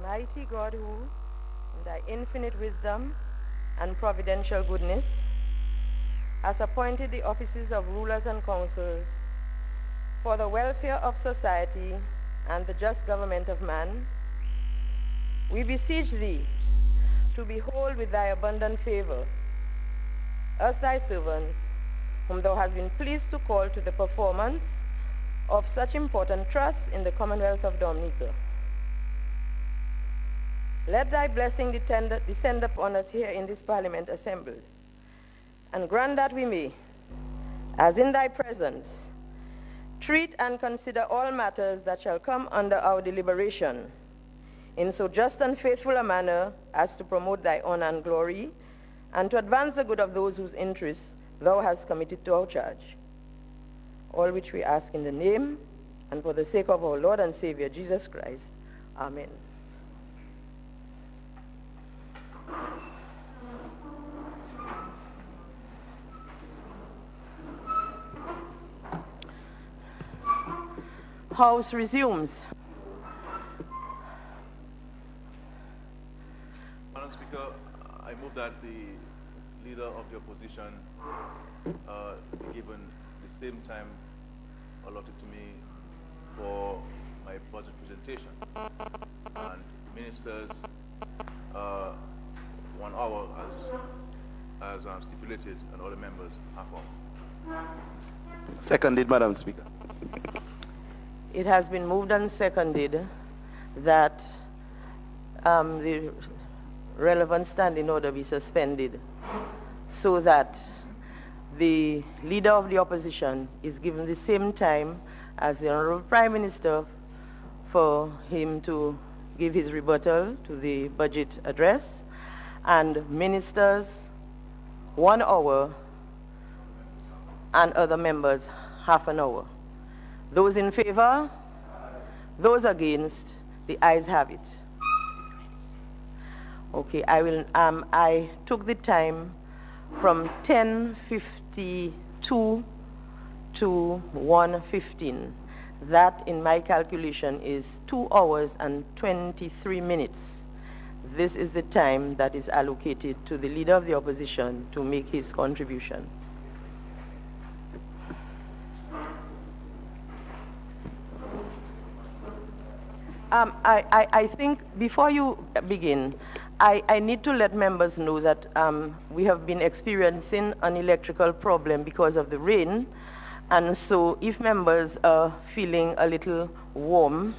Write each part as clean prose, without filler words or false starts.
Almighty God, who, in thy infinite wisdom and providential goodness, has appointed the offices of rulers and councils for the welfare of society and the just government of man, we beseech thee to behold with thy abundant favor us thy servants, whom thou hast been pleased to call to the performance of such important trusts in the Commonwealth of Dominica. Let thy blessing descend upon us here in this Parliament assembled, and grant that we may, as in thy presence, treat and consider all matters that shall come under our deliberation in so just and faithful a manner as to promote thy honor and glory, and to advance the good of those whose interests thou hast committed to our charge. All which we ask in the name and for the sake of our Lord and Savior Jesus Christ. Amen. House resumes. Madam Speaker, I move that the leader of the opposition be given the same time allotted to me for my budget presentation, and ministers 1 hour as stipulated, and other members half hour. Seconded, Madam Speaker. It has been moved and seconded that the relevant standing order be suspended so that the leader of the opposition is given the same time as the Honorable Prime Minister for him to give his rebuttal to the budget address, and ministers 1 hour and other members half an hour. Those in favor? Those against? The ayes have it. Okay, I took the time from 10:52 to 1:15. That, in my calculation, is 2 hours and 23 minutes. This is the time that is allocated to the leader of the opposition to make his contribution. I think before you begin, I need to let members know that we have been experiencing an electrical problem because of the rain, and so if members are feeling a little warm,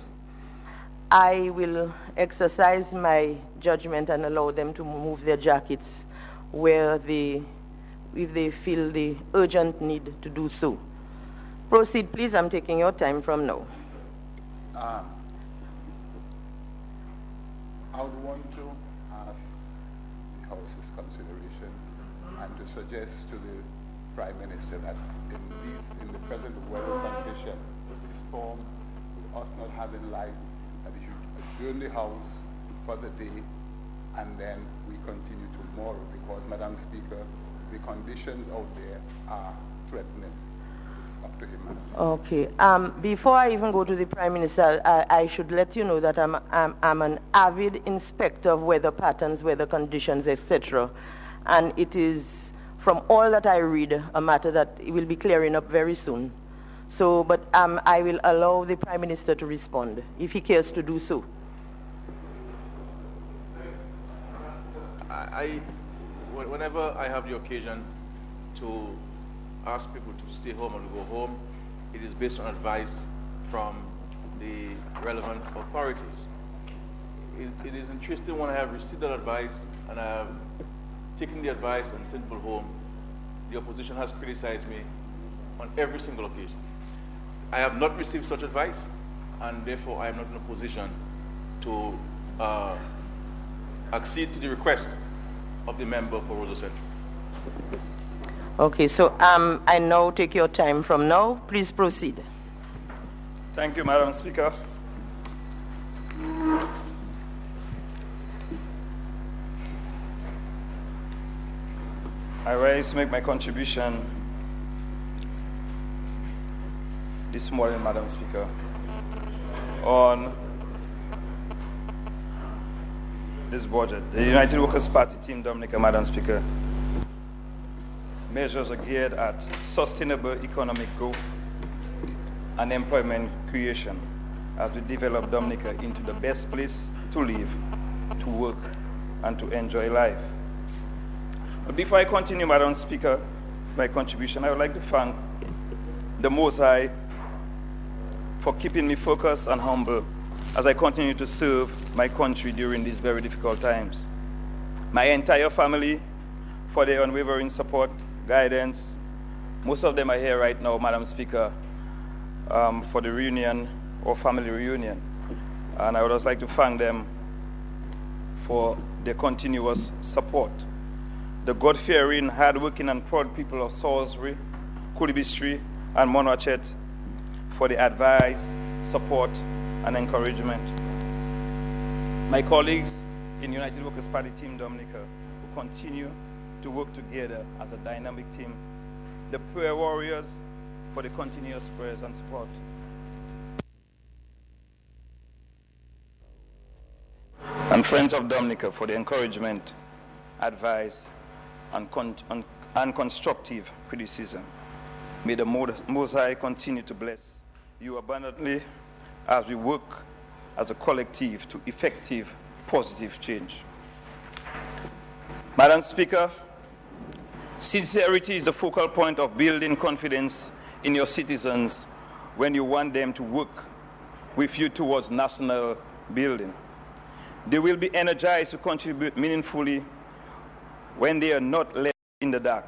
I will exercise my judgment and allow them to move their jackets if they feel the urgent need to do so. Proceed, please. I'm taking your time from now. I would want to ask the House's consideration and to suggest to the Prime Minister that in the present weather condition, the storm, with us not having lights, that he should adjourn the House for the day and then we continue tomorrow, because, Madam Speaker, the conditions out there are threatening. Up to him, Madam Speaker. Okay. Before I even go to the Prime Minister, I should let you know that I'm an avid inspector of weather patterns, weather conditions, etc. And it is, from all that I read, a matter that will be clearing up very soon. So, but I will allow the Prime Minister to respond, if he cares to do so. Whenever I have the occasion to ask people to stay home or to go home, it is based on advice from the relevant authorities. It is interesting when I have received that advice and I have taken the advice and sent people home, the opposition has criticized me on every single occasion. I have not received such advice, and therefore I am not in a position to accede to the request of the member for Roseau Central. Okay, so I now take your time from now. Please proceed. Thank you, Madam Speaker. I rise to make my contribution this morning, Madam Speaker, on this budget, the United Workers' Party Team Dominica, Madam Speaker, measures are geared at sustainable economic growth and employment creation as we develop Dominica into the best place to live, to work, and to enjoy life. But before I continue, Madam Speaker, my contribution, I would like to thank the Most High for keeping me focused and humble as I continue to serve my country during these very difficult times. My entire family for their unwavering support, guidance. Most of them are here right now, Madam Speaker, for the reunion or family reunion. And I would also like to thank them for their continuous support. The God-fearing, hard-working, and proud people of Salisbury, Kulibistri, and Monwachet for the advice, support, and encouragement. My colleagues in United Workers' Party Team Dominica who continue to work together as a dynamic team. The prayer warriors for the continuous prayers and support. And friends of Dominica for the encouragement, advice, and constructive criticism. May the Most High continue to bless you abundantly as we work as a collective to effective, positive change. Madam Speaker, sincerity is the focal point of building confidence in your citizens when you want them to work with you towards national building. They will be energized to contribute meaningfully when they are not left in the dark.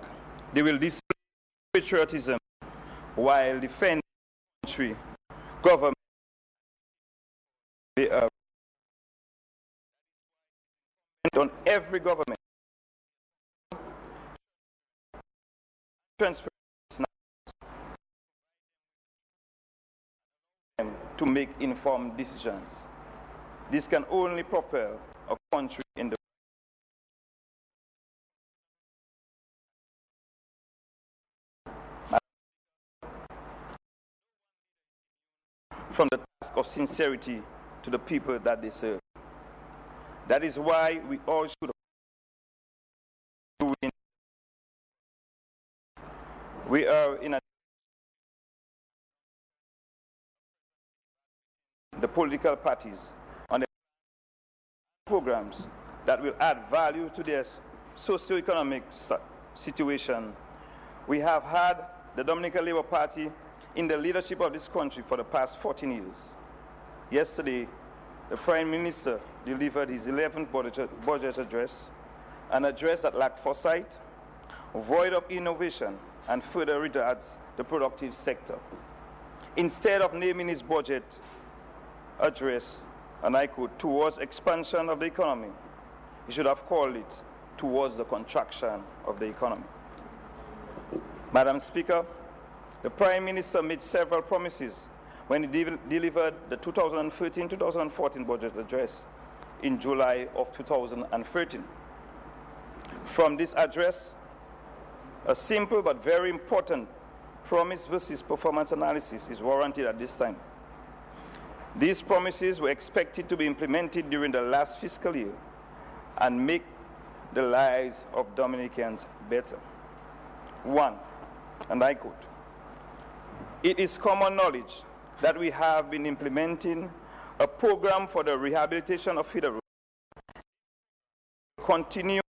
They will display patriotism while defending the country, government. They are on every government transparency to make informed decisions. This can only propel a country in the from the task of sincerity to the people that they serve. That is why we all should win. We are in the political parties on the programs that will add value to their socio-economic situation. We have had the Dominica Labour Party in the leadership of this country for the past 14 years. Yesterday, the Prime Minister delivered his 11th budget address, an address that lacked foresight, void of innovation, and further retards the productive sector. Instead of naming his budget address, and I quote, towards expansion of the economy, he should have called it towards the contraction of the economy. Madam Speaker, the Prime Minister made several promises when he delivered the 2013-2014 budget address in July of 2013. From this address, a simple but very important promise versus performance analysis is warranted at this time. These promises were expected to be implemented during the last fiscal year and make the lives of Dominicans better. One, and I quote, "It is common knowledge that we have been implementing a program for the rehabilitation of feeder roads. Continue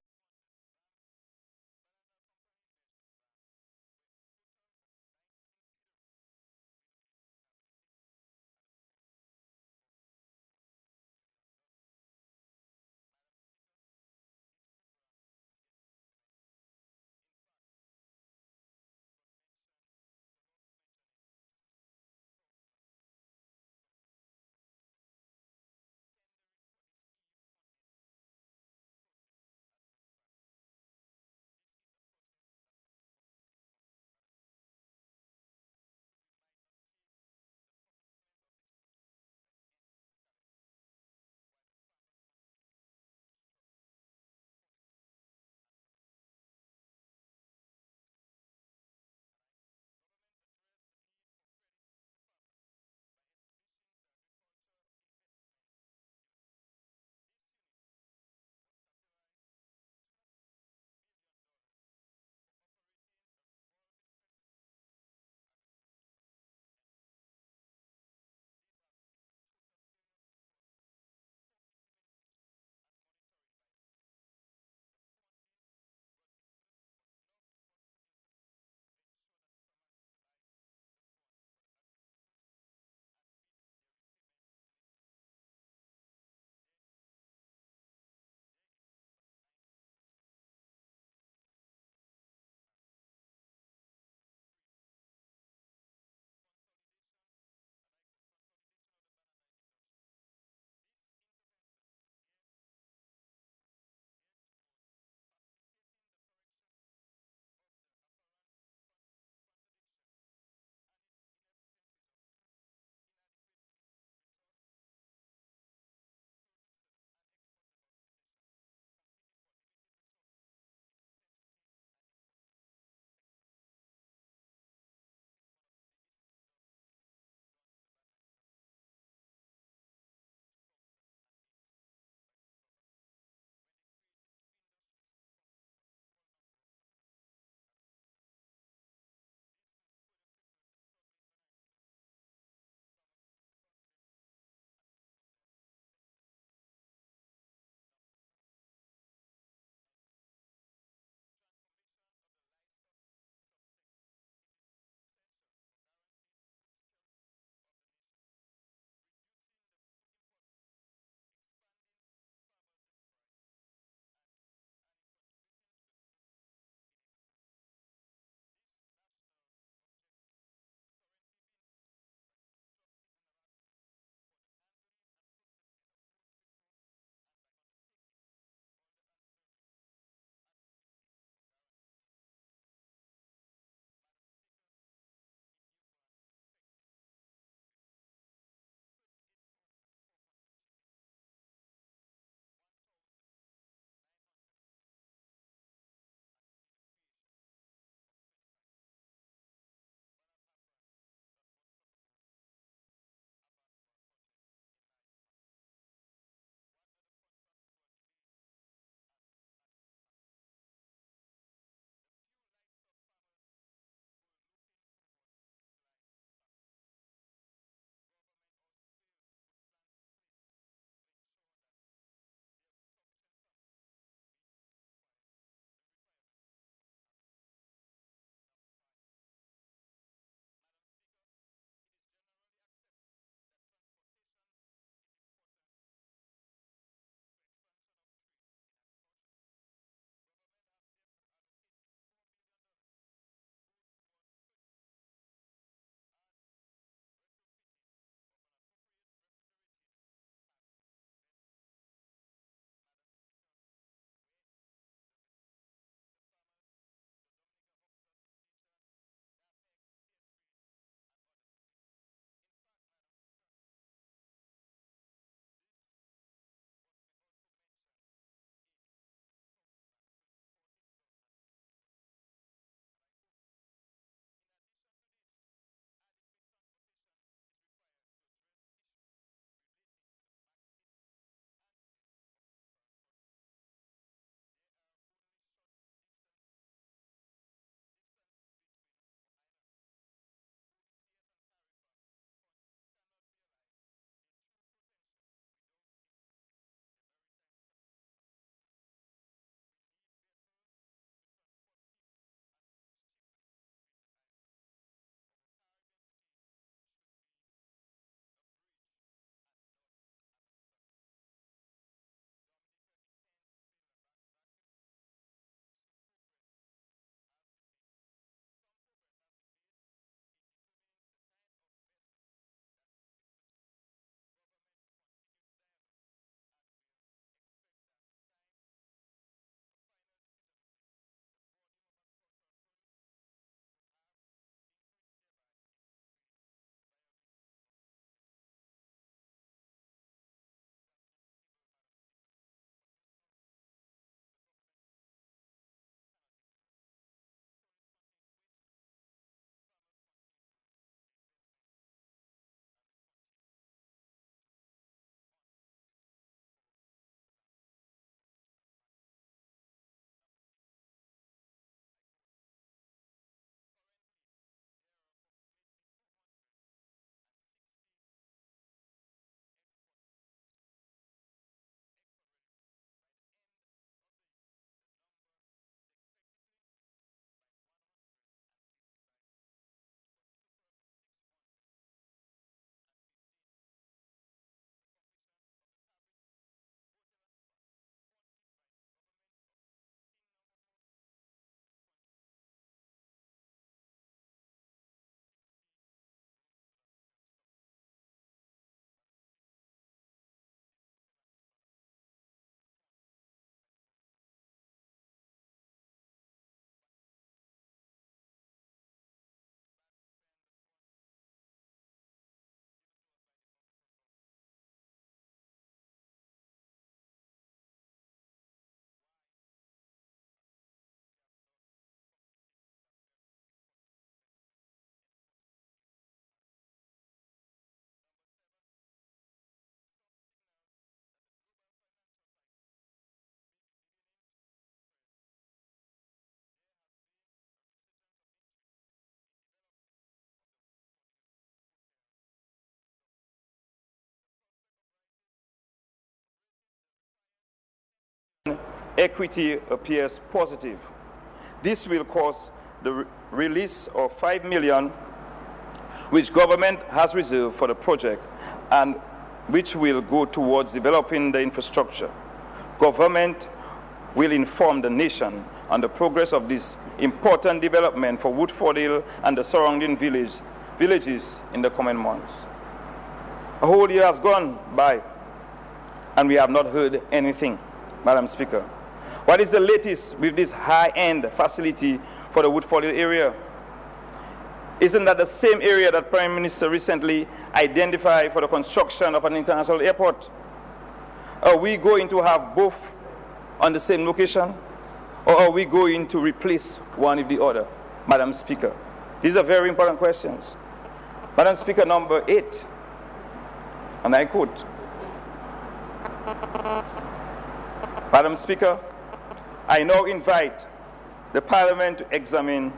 equity appears positive. This will cause the release of 5 million, which government has reserved for the project, and which will go towards developing the infrastructure. Government will inform the nation on the progress of this important development for Woodford Hill and the surrounding villages in the coming months. A whole year has gone by, and we have not heard anything, Madam Speaker. What is the latest with this high-end facility for the Woodford Hill area? Isn't that the same area that Prime Minister recently identified for the construction of an international airport? Are we going to have both on the same location, or are we going to replace one with the other, Madam Speaker? These are very important questions. Madam Speaker, number 8, and I quote, Madam Speaker, I now invite the Parliament to examine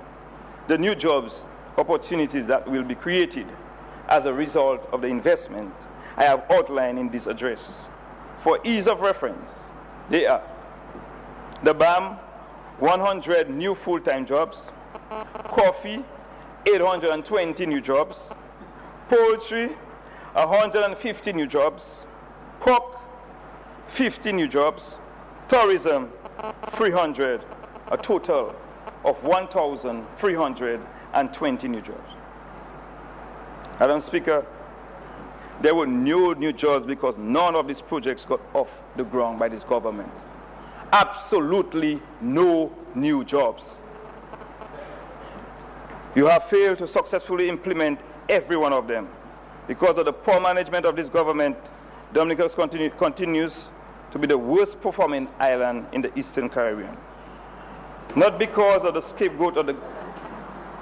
the new jobs opportunities that will be created as a result of the investment I have outlined in this address. For ease of reference, they are the BAM, 100 new full-time jobs, coffee, 820 new jobs, poultry, 150 new jobs, pork, 50 new jobs, tourism, 300, a total of 1,320 new jobs. Madam Speaker, there were no new jobs because none of these projects got off the ground by this government. Absolutely no new jobs. You have failed to successfully implement every one of them. Because of the poor management of this government, Dominica continues to be the worst performing island in the Eastern Caribbean. Not because of the scapegoat of the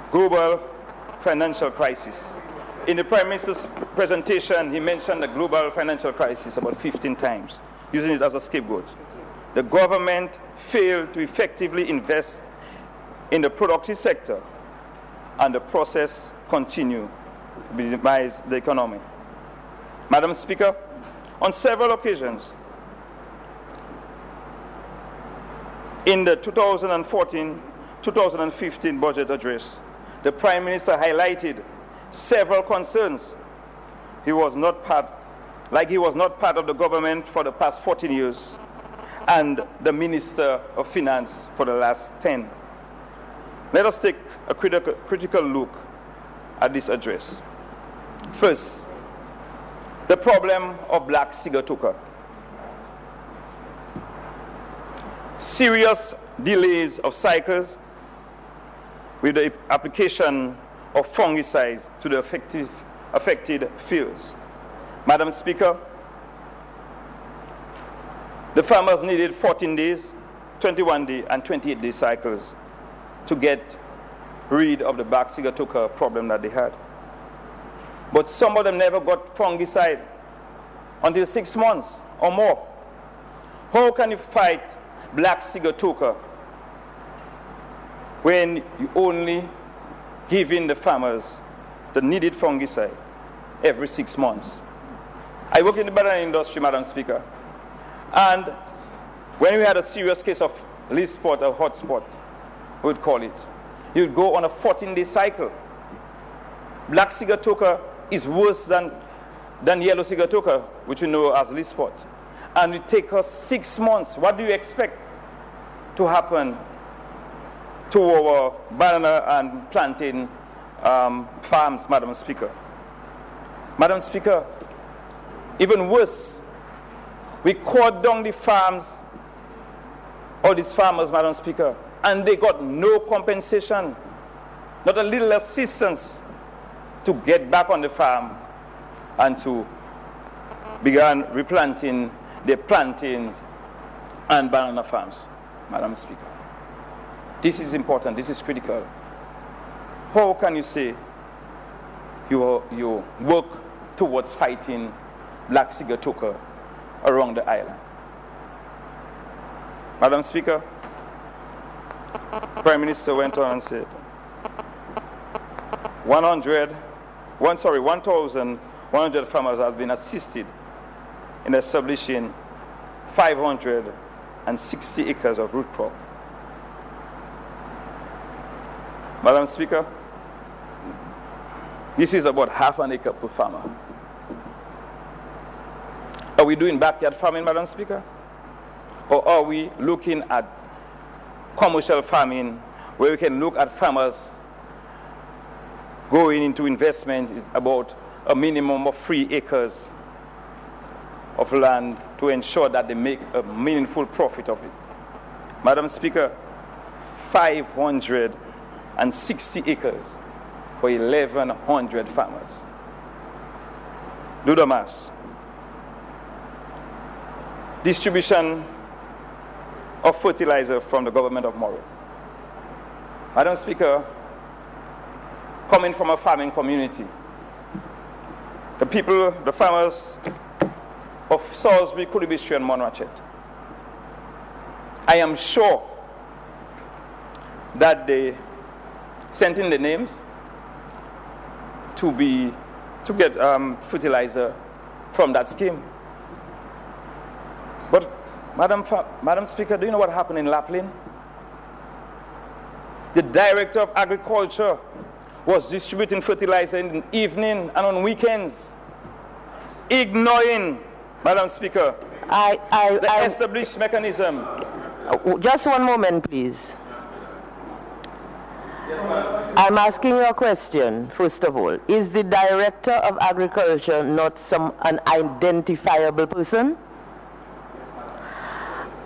global financial crisis. In the Prime Minister's presentation, he mentioned the global financial crisis about 15 times, using it as a scapegoat. The government failed to effectively invest in the productive sector, and the process continued to demise the economy. Madam Speaker, on several occasions, in the 2014-2015 budget address, the Prime Minister highlighted several concerns. He was not part of the government for the past 14 years and the Minister of Finance for the last 10. Let us take a critical look at this address. First, the problem of black sigatoka. Serious delays of cycles with the application of fungicides to the affected fields. Madam Speaker, the farmers needed 14 days, 21 day, and 28 day cycles to get rid of the black sigatoka problem that they had. But some of them never got fungicide until 6 months or more. How can you fight black sigatoka when you only giving the farmers the needed fungicide every 6 months? I work in the banana industry, Madam Speaker, and when we had a serious case of leaf spot or hot spot, we would call it, you would go on a 14-day cycle. Black sigatoka is worse than yellow sigatoka, which we know as leaf spot, and it takes us 6 months. What do you expect to happen to our banana and plantain farms, Madam Speaker? Madam Speaker, even worse, we cut down the farms, all these farmers, Madam Speaker, and they got no compensation, not a little assistance to get back on the farm and to begin replanting their plantains and banana farms, Madam Speaker. This is important, this is critical. How can you say you work towards fighting black sigatoka around the island? Madam Speaker, Prime Minister went on and said 1,100 farmers have been assisted in establishing 500 560 acres of root crop. Madam Speaker, this is about half an acre per farmer. Are we doing backyard farming, Madam Speaker? Or are we looking at commercial farming where we can look at farmers going into investment about a minimum of 3 acres of land to ensure that they make a meaningful profit of it? Madam Speaker, 560 acres for 1,100 farmers. Do the math. Distribution of fertilizer from the government of Moray. Madam Speaker, coming from a farming community, the people, the farmers of Salisbury, Kulibistri, and Monrachet, I am sure that they sent in the names to get fertilizer from that scheme. But Madam Speaker, do you know what happened in Lapland? The Director of Agriculture was distributing fertilizer in the evening and on weekends, ignoring, Madam Speaker, the established mechanism. Just one moment, please. Yes, ma'am. I'm asking you a question, first of all. Is the Director of Agriculture not an identifiable person?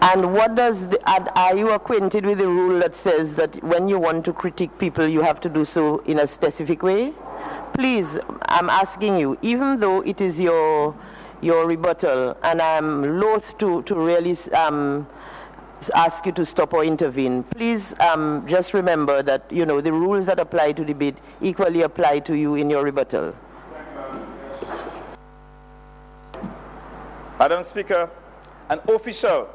And what does are you acquainted with the rule that says that when you want to critique people, you have to do so in a specific way? Please, I'm asking you, even though it is your rebuttal, and I'm loath to really ask you to stop or intervene, please just remember that, you know, the rules that apply to debate equally apply to you in your rebuttal. Madam Speaker, an official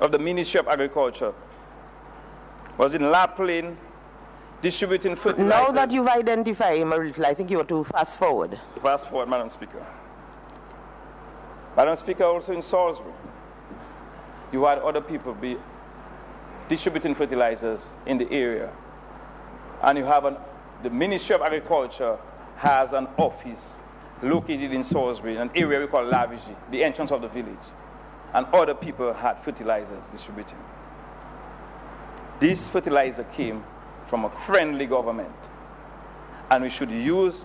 of the Ministry of Agriculture was in Lapland distributing fertilizer. Now that you've identified him a little, I think you ought to fast forward. Fast forward, Madam Speaker. Madam Speaker, also in Salisbury, you had other people be distributing fertilizers in the area. And you have the Ministry of Agriculture has an office located in Salisbury, an area we call Lavigie, the entrance of the village. And other people had fertilizers distributing. This fertilizer came from a friendly government. And we should have used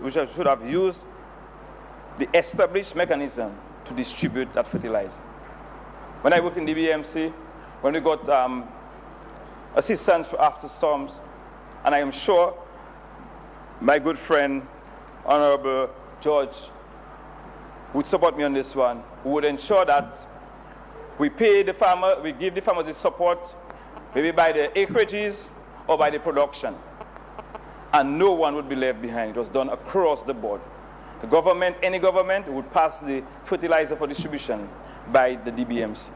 the established mechanism to distribute that fertilizer. When I worked in the BMC, when we got assistance after storms, and I am sure my good friend, Honorable George, would support me on this one, who would ensure that we pay the farmer, we give the farmers the support, maybe by the acreages or by the production. And no one would be left behind. It was done across the board. The government, any government, would pass the fertilizer for distribution by the DBMC.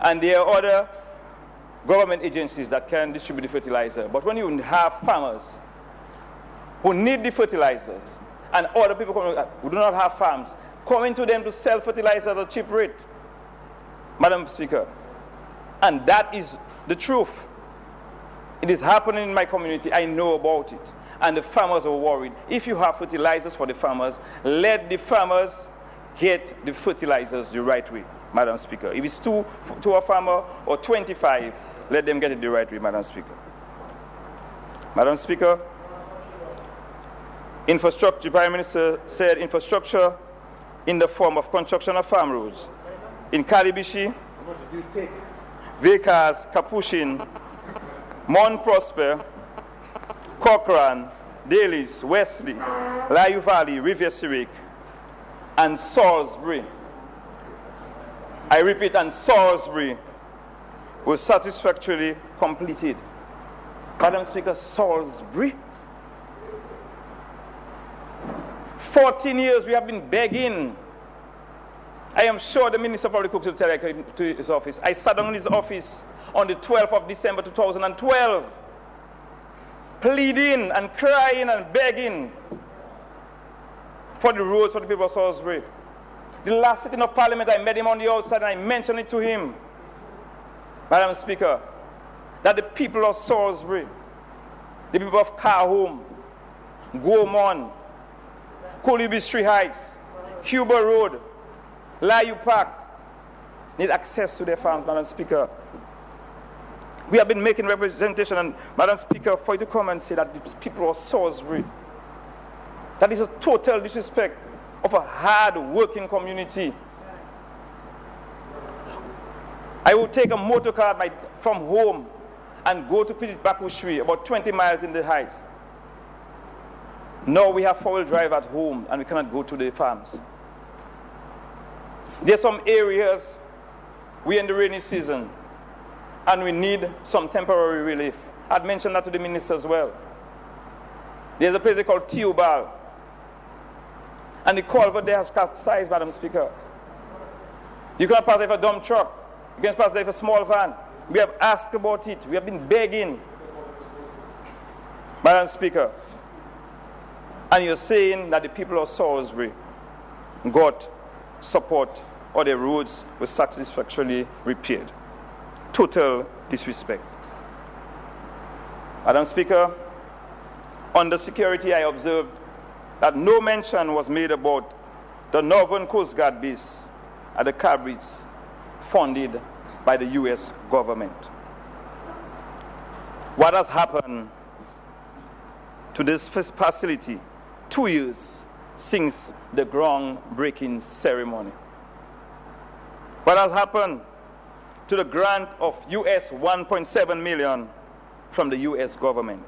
And there are other government agencies that can distribute the fertilizer. But when you have farmers who need the fertilizers and other people who do not have farms coming to them to sell fertilizer at a cheap rate, Madam Speaker, and that is the truth. It is happening in my community. I know about it. And the farmers are worried. If you have fertilizers for the farmers, let the farmers get the fertilizers the right way, Madam Speaker. If it's two to a farmer or 25, let them get it the right way, Madam Speaker. Madam Speaker, infrastructure, the Prime Minister said infrastructure in the form of construction of farm roads. In Kalibishi, Vekas, Capuchin, Mount Prosper, Cochrane, Dalis, Wesley, Layu Valley, Rivier Sirik, and Salisbury. I repeat, and Salisbury was satisfactorily completed. Madam Speaker, Salisbury? 14 years we have been begging. I am sure the Minister probably could tell to his office. I sat down in his office on the 12th of December 2012, pleading and crying and begging for the roads for the people of Salisbury. The last sitting of Parliament, I met him on the outside and I mentioned it to him. Madam Speaker, that the people of Salisbury, the people of Carhome, Gaumont, Colibistry Heights, Cuba Road, Layu Park need access to their farms, Madam Speaker. We have been making representation, and Madam Speaker, for you to come and say that the people of Salisbury, that is a total disrespect of a hard-working community. I will take a motor car from home and go to Bakushri, about 20 miles in the heights. Now we have four-wheel drive at home and we cannot go to the farms. There are some areas we're in the rainy season and we need some temporary relief. I'd mentioned that to the minister as well. There's a place called Teobal, and the culvert there has capsized, Madam Speaker. You cannot pass there with a dump truck. You can pass there with a small van. We have asked about it. We have been begging, Madam Speaker. And you're saying that the people of Salisbury got support or their roads were satisfactorily repaired. Total disrespect. Madam Speaker, under security I observed that no mention was made about the Northern Coast Guard base at the Cabrits funded by the U.S. government. What has happened to this facility 2 years since the groundbreaking ceremony? What has happened to the grant of US $1.7 million from the US government?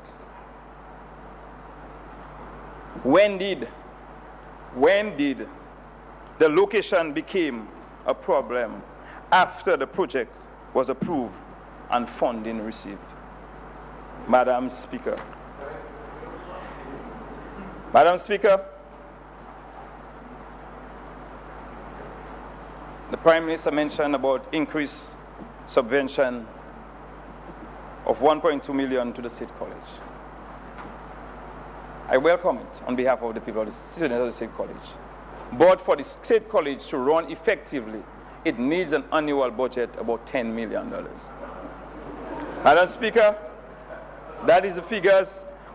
When did the location became a problem after the project was approved and funding received? Madam Speaker. Madam Speaker, the Prime Minister mentioned about increased subvention of $1.2 million to the State College. I welcome it on behalf of the people of the students of the State College. But for the State College to run effectively, it needs an annual budget about $10 million. Madam Speaker, that is the figures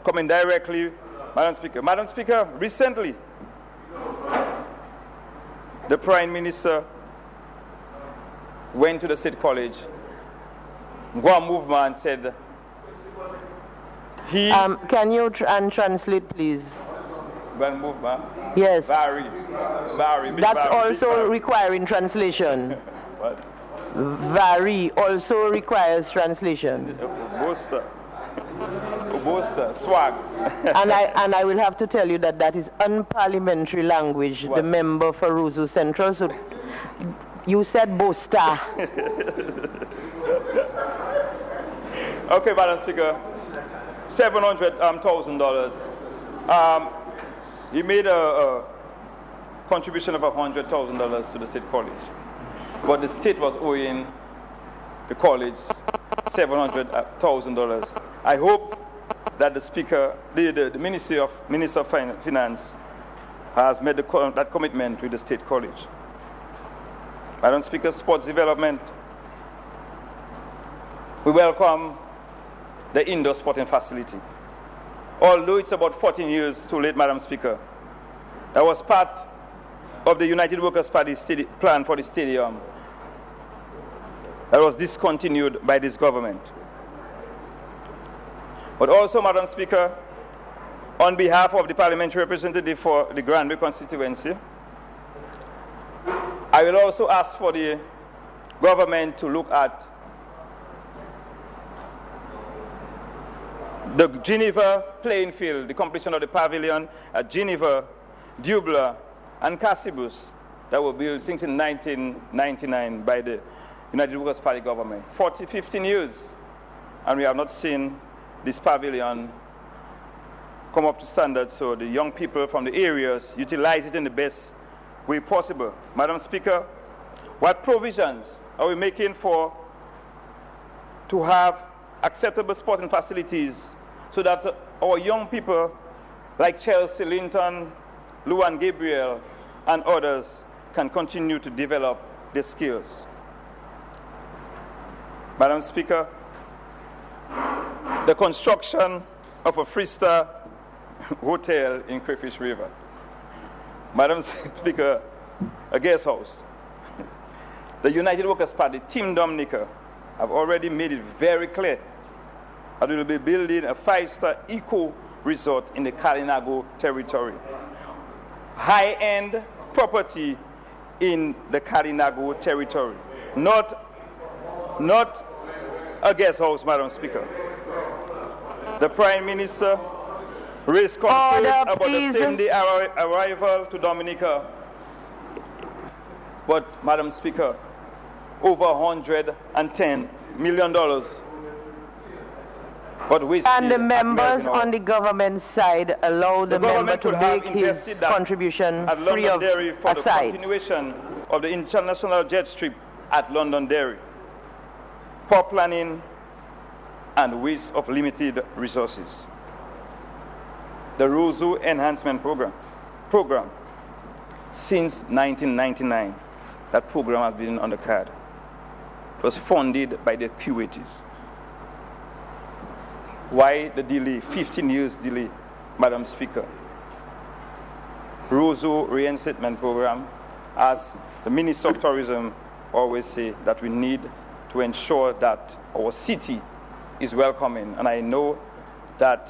coming directly. Madam Speaker, recently, the Prime Minister went to the State College, Guam movement said he... Can you translate, please? Guam movement? Yes. Barry. That's also requiring translation. What? Vary also requires translation. Ubosta, swag. and I will have to tell you that is unparliamentary language. What? The member for Ruzu Central. So you said Bosta. Okay, Madam Speaker. $700,000. He made a contribution of $100,000 to the State College, but the state was owing the college $700,000. I hope that the Speaker, the Minister of Finance, has made that commitment with the State College. Madam Speaker, sports development. We welcome the indoor sporting facility. Although it's about 14 years too late, Madam Speaker, that was part of the United Workers' Party plan for the stadium that was discontinued by this government. But also, Madam Speaker, on behalf of the parliamentary representative for the Granby constituency, I will also ask for the government to look at the Geneva playing field, the completion of the pavilion at Geneva, Dubla, and Cassibus that were built since in 1999 by the United Workers' Party government. 15 years, and we have not seen this pavilion come up to standard, so the young people from the areas utilize it in the best way possible. Madam Speaker, what provisions are we making to have acceptable sporting facilities so that our young people like Chelsea, Linton, Luan Gabriel, and others can continue to develop their skills? Madam Speaker, the construction of a three-star hotel in Crayfish River. Madam Speaker, a guest house. The United Workers' Party, Team Dominica, have already made it very clear that we will be building a 5-star eco resort in the Kalinago territory. High-end property in the Kalinago territory. Not a guest house, Madam Speaker. The Prime Minister raised concerns about the same-day arrival to Dominica. But, Madam Speaker, over $110 million. But and the members on the government side allow the member to make his contribution free of for the continuation of the international jet strip at London Dairy. Poor planning and waste of limited resources. The Roseau Enhancement Program, since 1999, that program has been on the card. It was funded by the Kuwaitis. Why the delay? 15 years delay, Madam Speaker. Roseau Reinstatement Program, as the Minister of Tourism always say, that we need to ensure that our city is welcoming. And I know that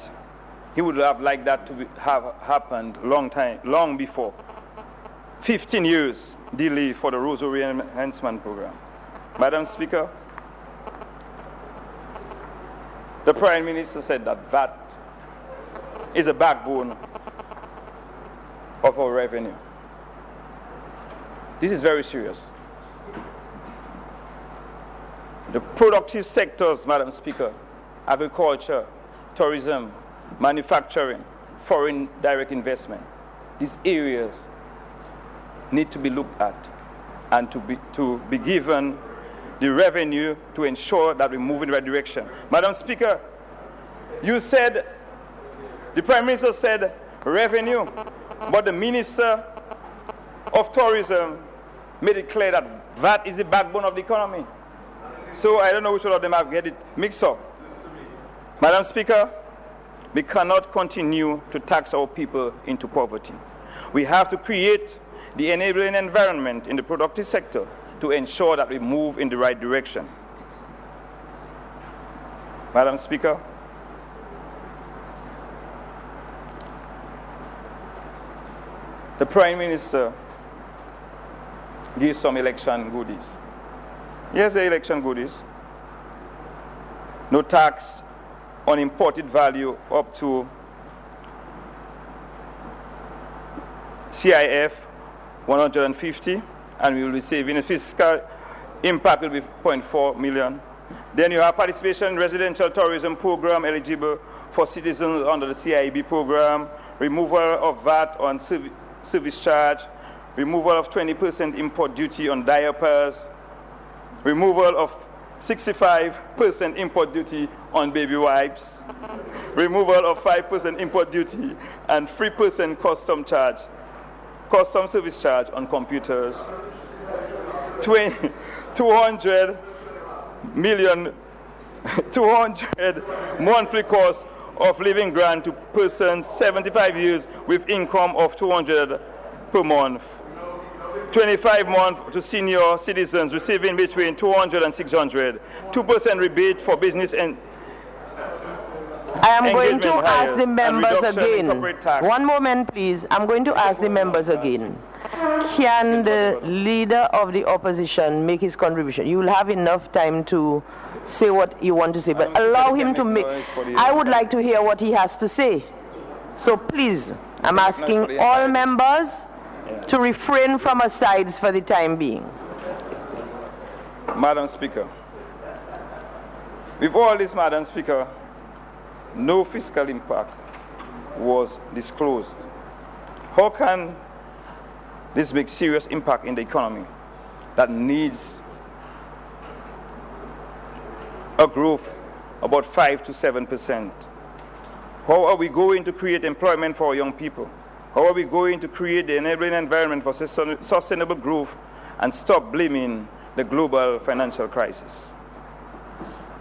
he would have liked that to have happened long before. 15 years delay for the Roseau Enhancement Program. Madam Speaker, the Prime Minister said that that is a backbone of our revenue. This is very serious. The productive sectors, Madam Speaker, agriculture, tourism, manufacturing, foreign direct investment, these areas need to be looked at and to be given the revenue to ensure that we move in the right direction. Madam Speaker, you said, the Prime Minister said revenue, but the Minister of Tourism made it clear that that is the backbone of the economy. So I don't know which one of them have get it mixed up. Madam Speaker, we cannot continue to tax our people into poverty. We have to create the enabling environment in the productive sector to ensure that we move in the right direction. Madam Speaker, the Prime Minister gave some election goodies. Yes, the election goodies. No tax on imported value up to CIF 150, and we will be saving a fiscal impact will be 0.4 million. Then you have participation in residential tourism program eligible for citizens under the CIB program, removal of VAT on service charge, removal of 20% import duty on diapers, removal of 65% import duty on baby wipes, removal of 5% import duty and 3% custom service charge on computers, 200 monthly cost of living grant to persons 75 years with income of 200 per month, 25 months to senior citizens receiving between 200 and 600, 2% rebate for business and I am going to ask the members again. One moment, please. I'm going to ask the members again. Can the leader of the opposition make his contribution? You will have enough time to say what you want to say, but allow him to make. I would like to hear what he has to say. So please, I'm asking all members to refrain from asides for the time being. Madam Speaker, with all this, Madam Speaker, no fiscal impact was disclosed. How can this make serious impact in the economy that needs a growth about 5 to 7%? How are we going to create employment for our young people? How are we going to create the enabling environment for sustainable growth and stop blaming the global financial crisis?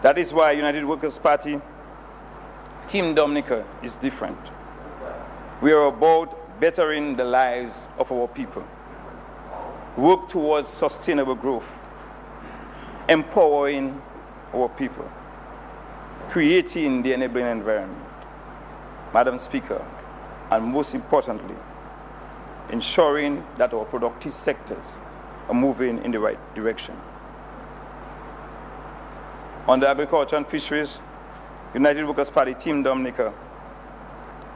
That is why United Workers' Party, Team Dominica, is different. We are about bettering the lives of our people, work towards sustainable growth, empowering our people, creating the enabling environment, Madam Speaker, and most importantly, ensuring that our productive sectors are moving in the right direction. On the agriculture and fisheries, United Workers' Party, Team Dominica,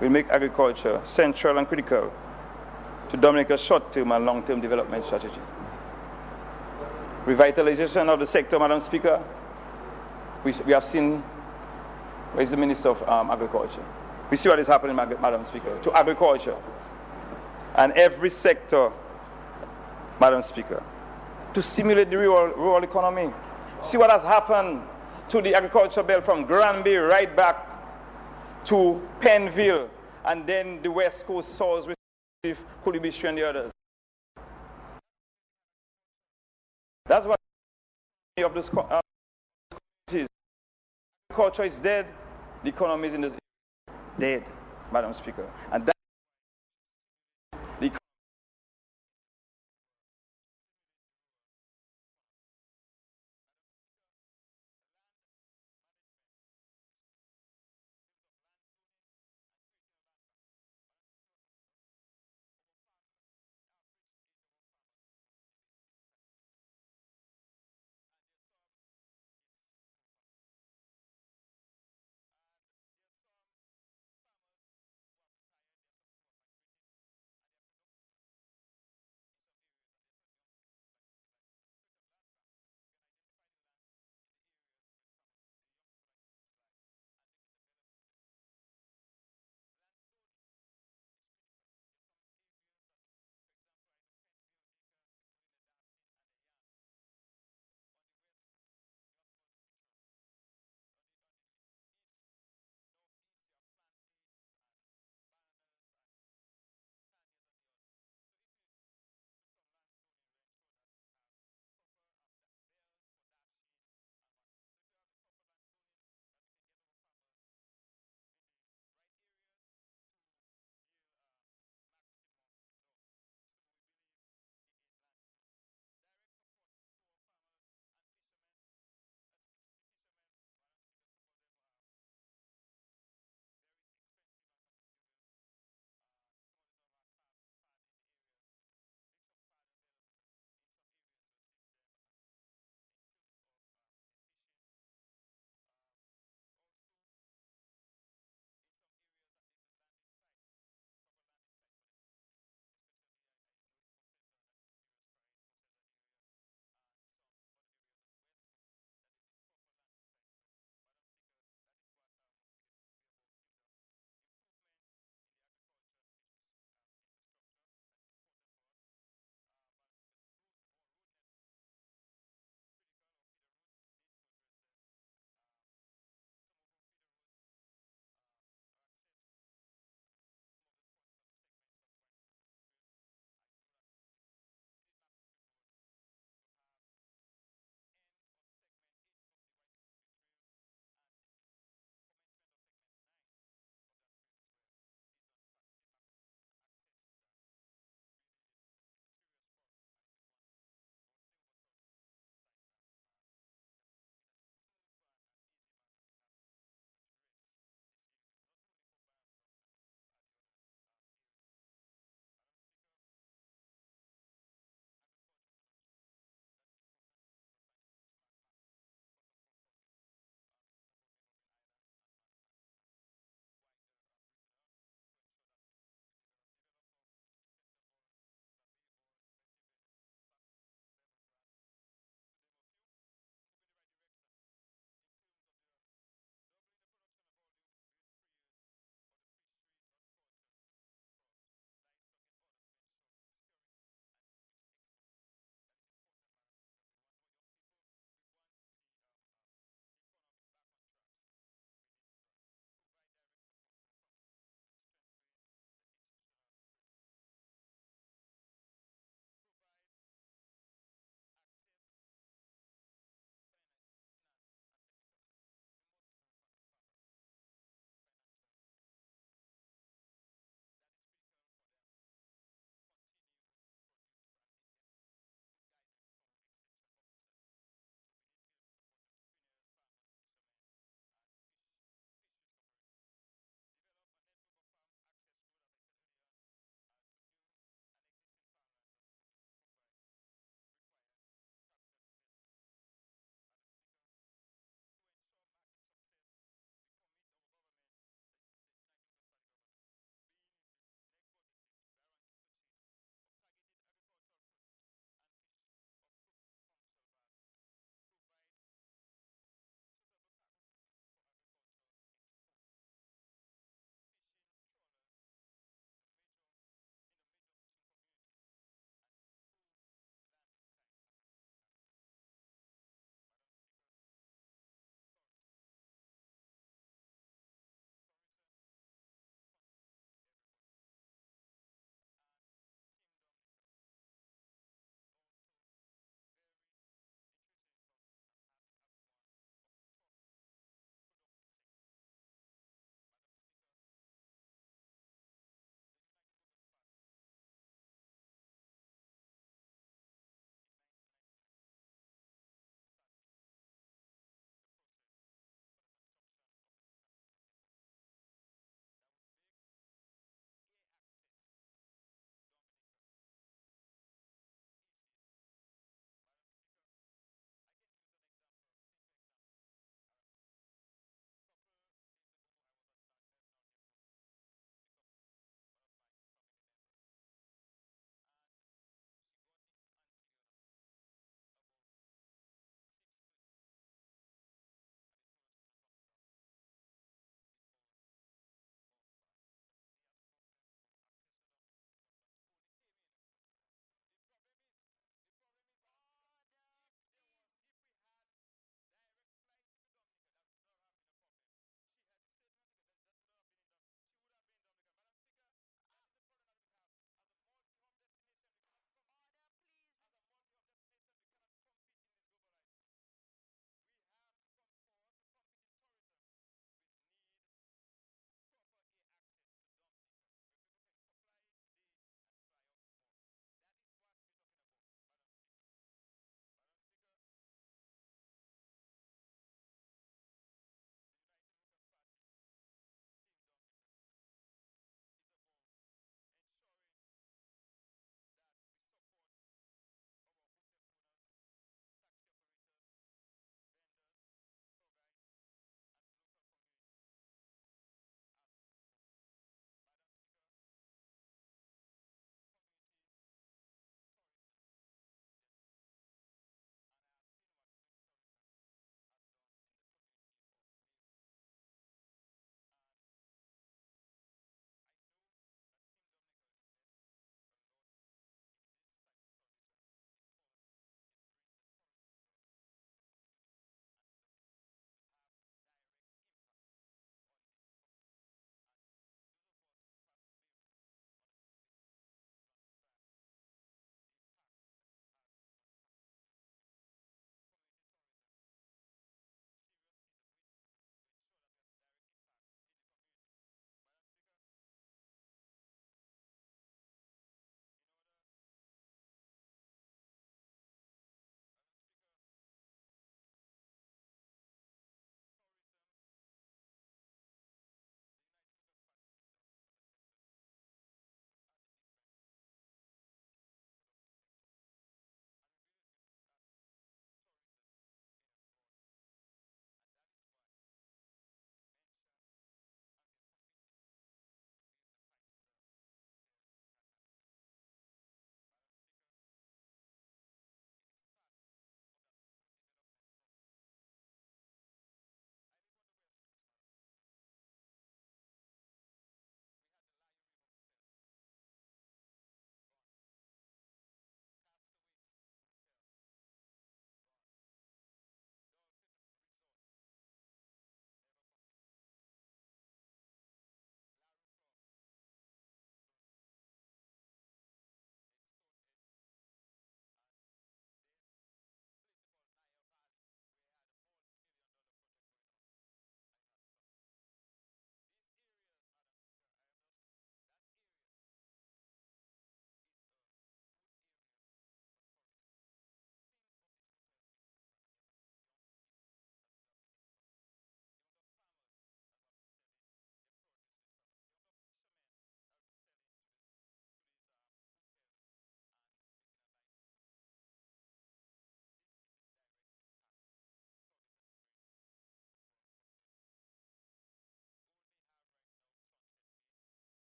will make agriculture central and critical to Dominica's short-term and long-term development strategy. Revitalization of the sector, Madam Speaker, we have seen, where is the Minister of Agriculture? We see what is happening, Madam Speaker, to agriculture and every sector, Madam Speaker, to stimulate the rural economy. See what has happened to the agriculture belt from Granby right back to Penville, and then the West Coast soils with Kulibishu and the others. That's what of this communities. Agriculture is dead, the economy is dead, Madam Speaker, and that the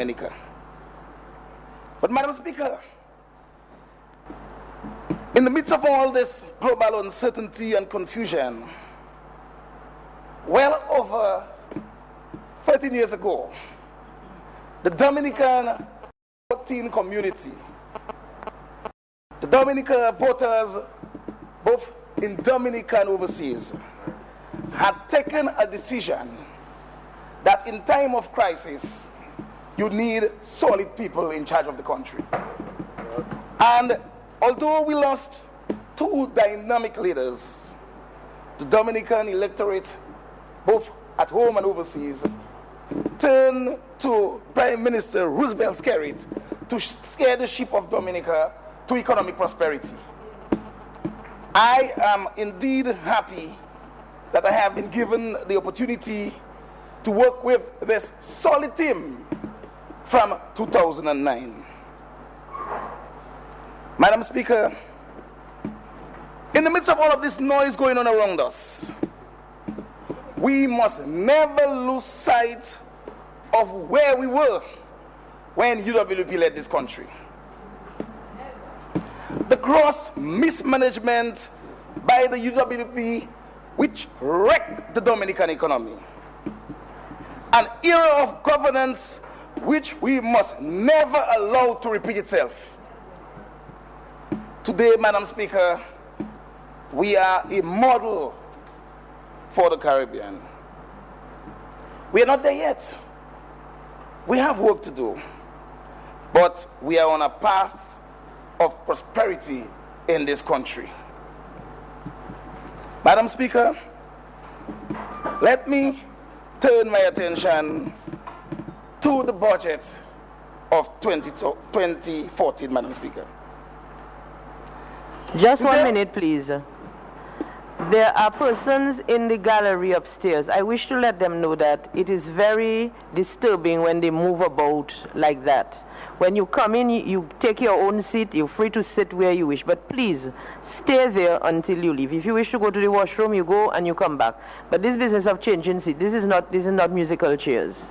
Dominica. But, Madam Speaker, in the midst of all this global uncertainty and confusion, well over 13 years ago, the Dominican voting community, the Dominica voters, both in Dominica and overseas, had taken a decision that in time of crisis, you need solid people in charge of the country. And although we lost two dynamic leaders, the Dominican electorate, both at home and overseas, turned to Prime Minister Roosevelt Skerrit to steer the ship of Dominica to economic prosperity. I am indeed happy that I have been given the opportunity to work with this solid team from 2009. Madam Speaker, in the midst of all of this noise going on around us, we must never lose sight of where we were when UWP led this country. The gross mismanagement by the UWP which wrecked the Dominican economy. An era of governance which we must never allow to repeat itself. Today, Madam Speaker, we are a model for the Caribbean. We are not there yet. We have work to do. But we are on a path of prosperity in this country. Madam Speaker, let me turn my attention to the budget of 2014, Madam Speaker. Just 1 minute, please. There are persons in the gallery upstairs. I wish to let them know that it is very disturbing when they move about like that. When you come in, you take your own seat. You're free to sit where you wish. But please, stay there until you leave. If you wish to go to the washroom, you go and you come back. But this business of changing seat, this is not musical chairs.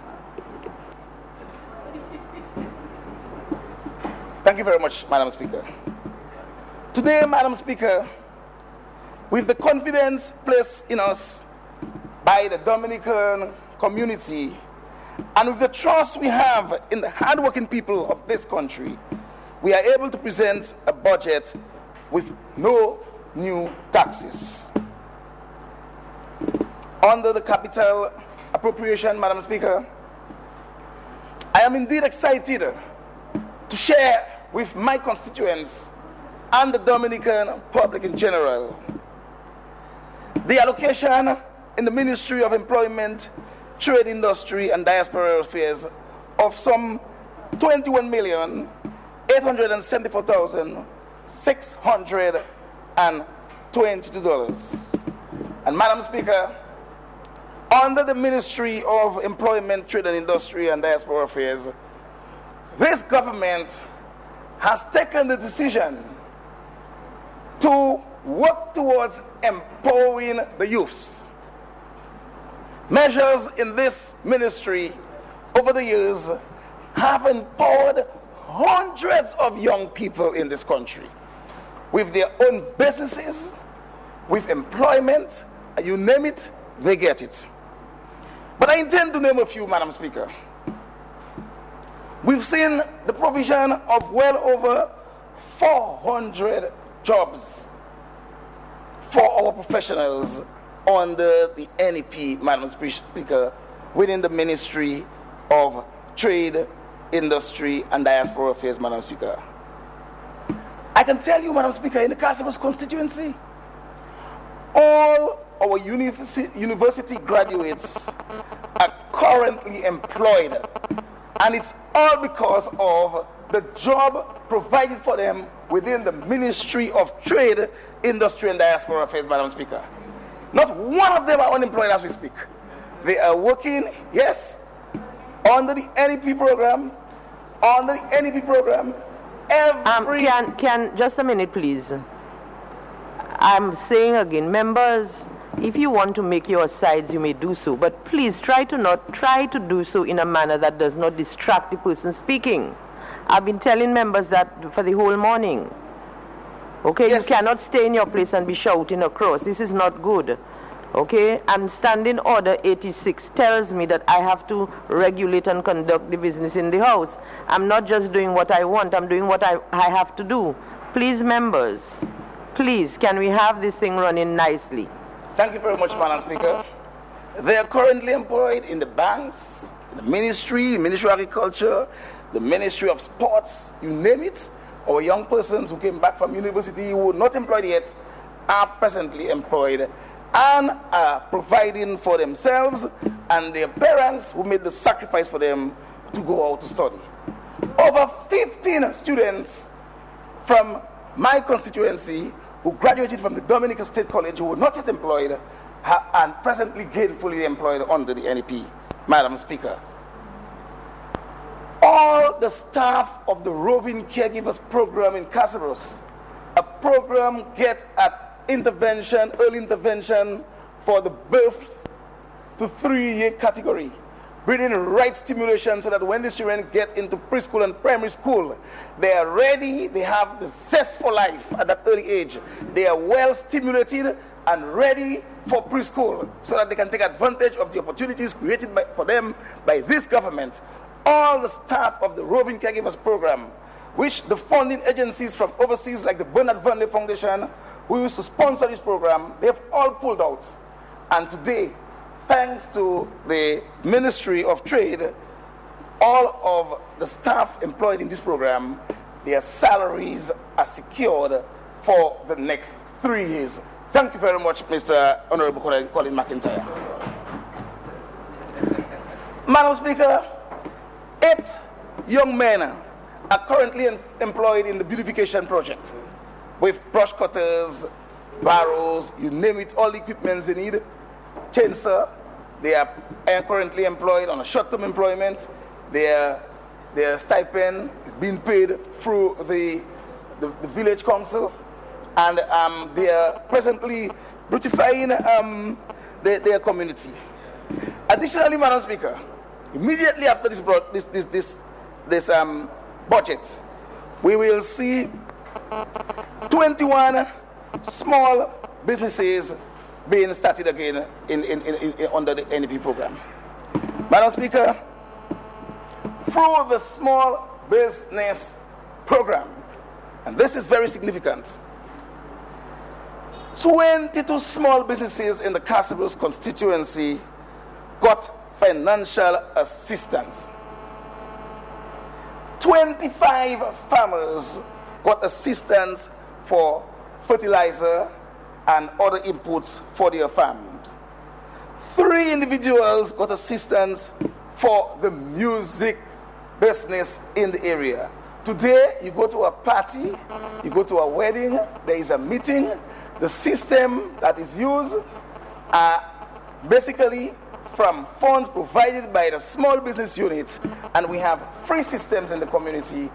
Thank you very much, Madam Speaker. Today, Madam Speaker, with the confidence placed in us by the Dominican community and with the trust we have in the hardworking people of this country, we are able to present a budget with no new taxes. Under the capital appropriation, Madam Speaker, I am indeed excited to share with my constituents and the Dominican public in general the allocation in the Ministry of Employment, Trade, Industry, and Diaspora Affairs of some $21,874,622. And Madam Speaker, under the Ministry of Employment, Trade, and Industry, and Diaspora Affairs, this government has taken the decision to work towards empowering the youths. Measures in this ministry over the years have empowered hundreds of young people in this country with their own businesses, with employment, and you name it, they get it. But I intend to name a few, Madam Speaker. We've seen the provision of well over 400 jobs for our professionals under the NEP, Madam Speaker, within the Ministry of Trade, Industry, and Diaspora Affairs, Madam Speaker. I can tell you, Madam Speaker, in the Casimus constituency, all our university graduates are currently employed, and it's all because of the job provided for them within the Ministry of Trade, Industry, and Diaspora Affairs, Madam Speaker. Not one of them are unemployed as we speak. They are working, yes, under the NEP program, Can just a minute, please. I'm saying again, members, If you want to make your sides, you may do so. But please try to do so in a manner that does not distract the person speaking. I've been telling members that for the whole morning. Okay, yes. You cannot stay in your place and be shouting across. This is not good. Okay, and Standing Order 86 tells me that I have to regulate and conduct the business in the House. I'm not just doing what I want, I'm doing what I have to do. Please, members, please, can we have this thing running nicely? Thank you very much, Madam Speaker. They are currently employed in the banks, in the Ministry of Agriculture, the Ministry of Sports, you name it. Our young persons who came back from university who were not employed yet are presently employed and are providing for themselves and their parents who made the sacrifice for them to go out to study. Over 15 students from my constituency who graduated from the Dominica State College who were not yet employed and presently gainfully employed under the NEP. Madam Speaker, all the staff of the Roving Caregivers Program in Casaros, a program get at early intervention for the birth to 3-year category, breeding right stimulation so that when the children get into preschool and primary school, they are ready, they have the zest for life at that early age. They are well stimulated and ready for preschool so that they can take advantage of the opportunities created for them by this government. All the staff of the Roving Caregivers Program, which the funding agencies from overseas like the Bernard Van Lee Foundation, who used to sponsor this program, they've all pulled out. And today, thanks to the Ministry of Trade, all of the staff employed in this program, their salaries are secured for the next 3 years. Thank you very much, Mr. Honorable Colin McIntyre. Madam Speaker, 8 young men are currently employed in the beautification project with brush cutters, barrows, you name it, all the equipments they need, chainsaw. They are currently employed on a short-term employment. Their stipend is being paid through the village council, and they are presently beautifying their community. Additionally, Madam Speaker, immediately after this budget, we will see 21 small businesses being started again under the NEP program. Madam Speaker, through the small business program, and this is very significant, 22 small businesses in the Casaros constituency got financial assistance. 25 farmers got assistance for fertilizer and other inputs for their farms. 3 individuals got assistance for the music business in the area. Today, you go to a party, you go to a wedding, there is a meeting. The system that is used are basically from funds provided by the small business units, and we have free systems in the community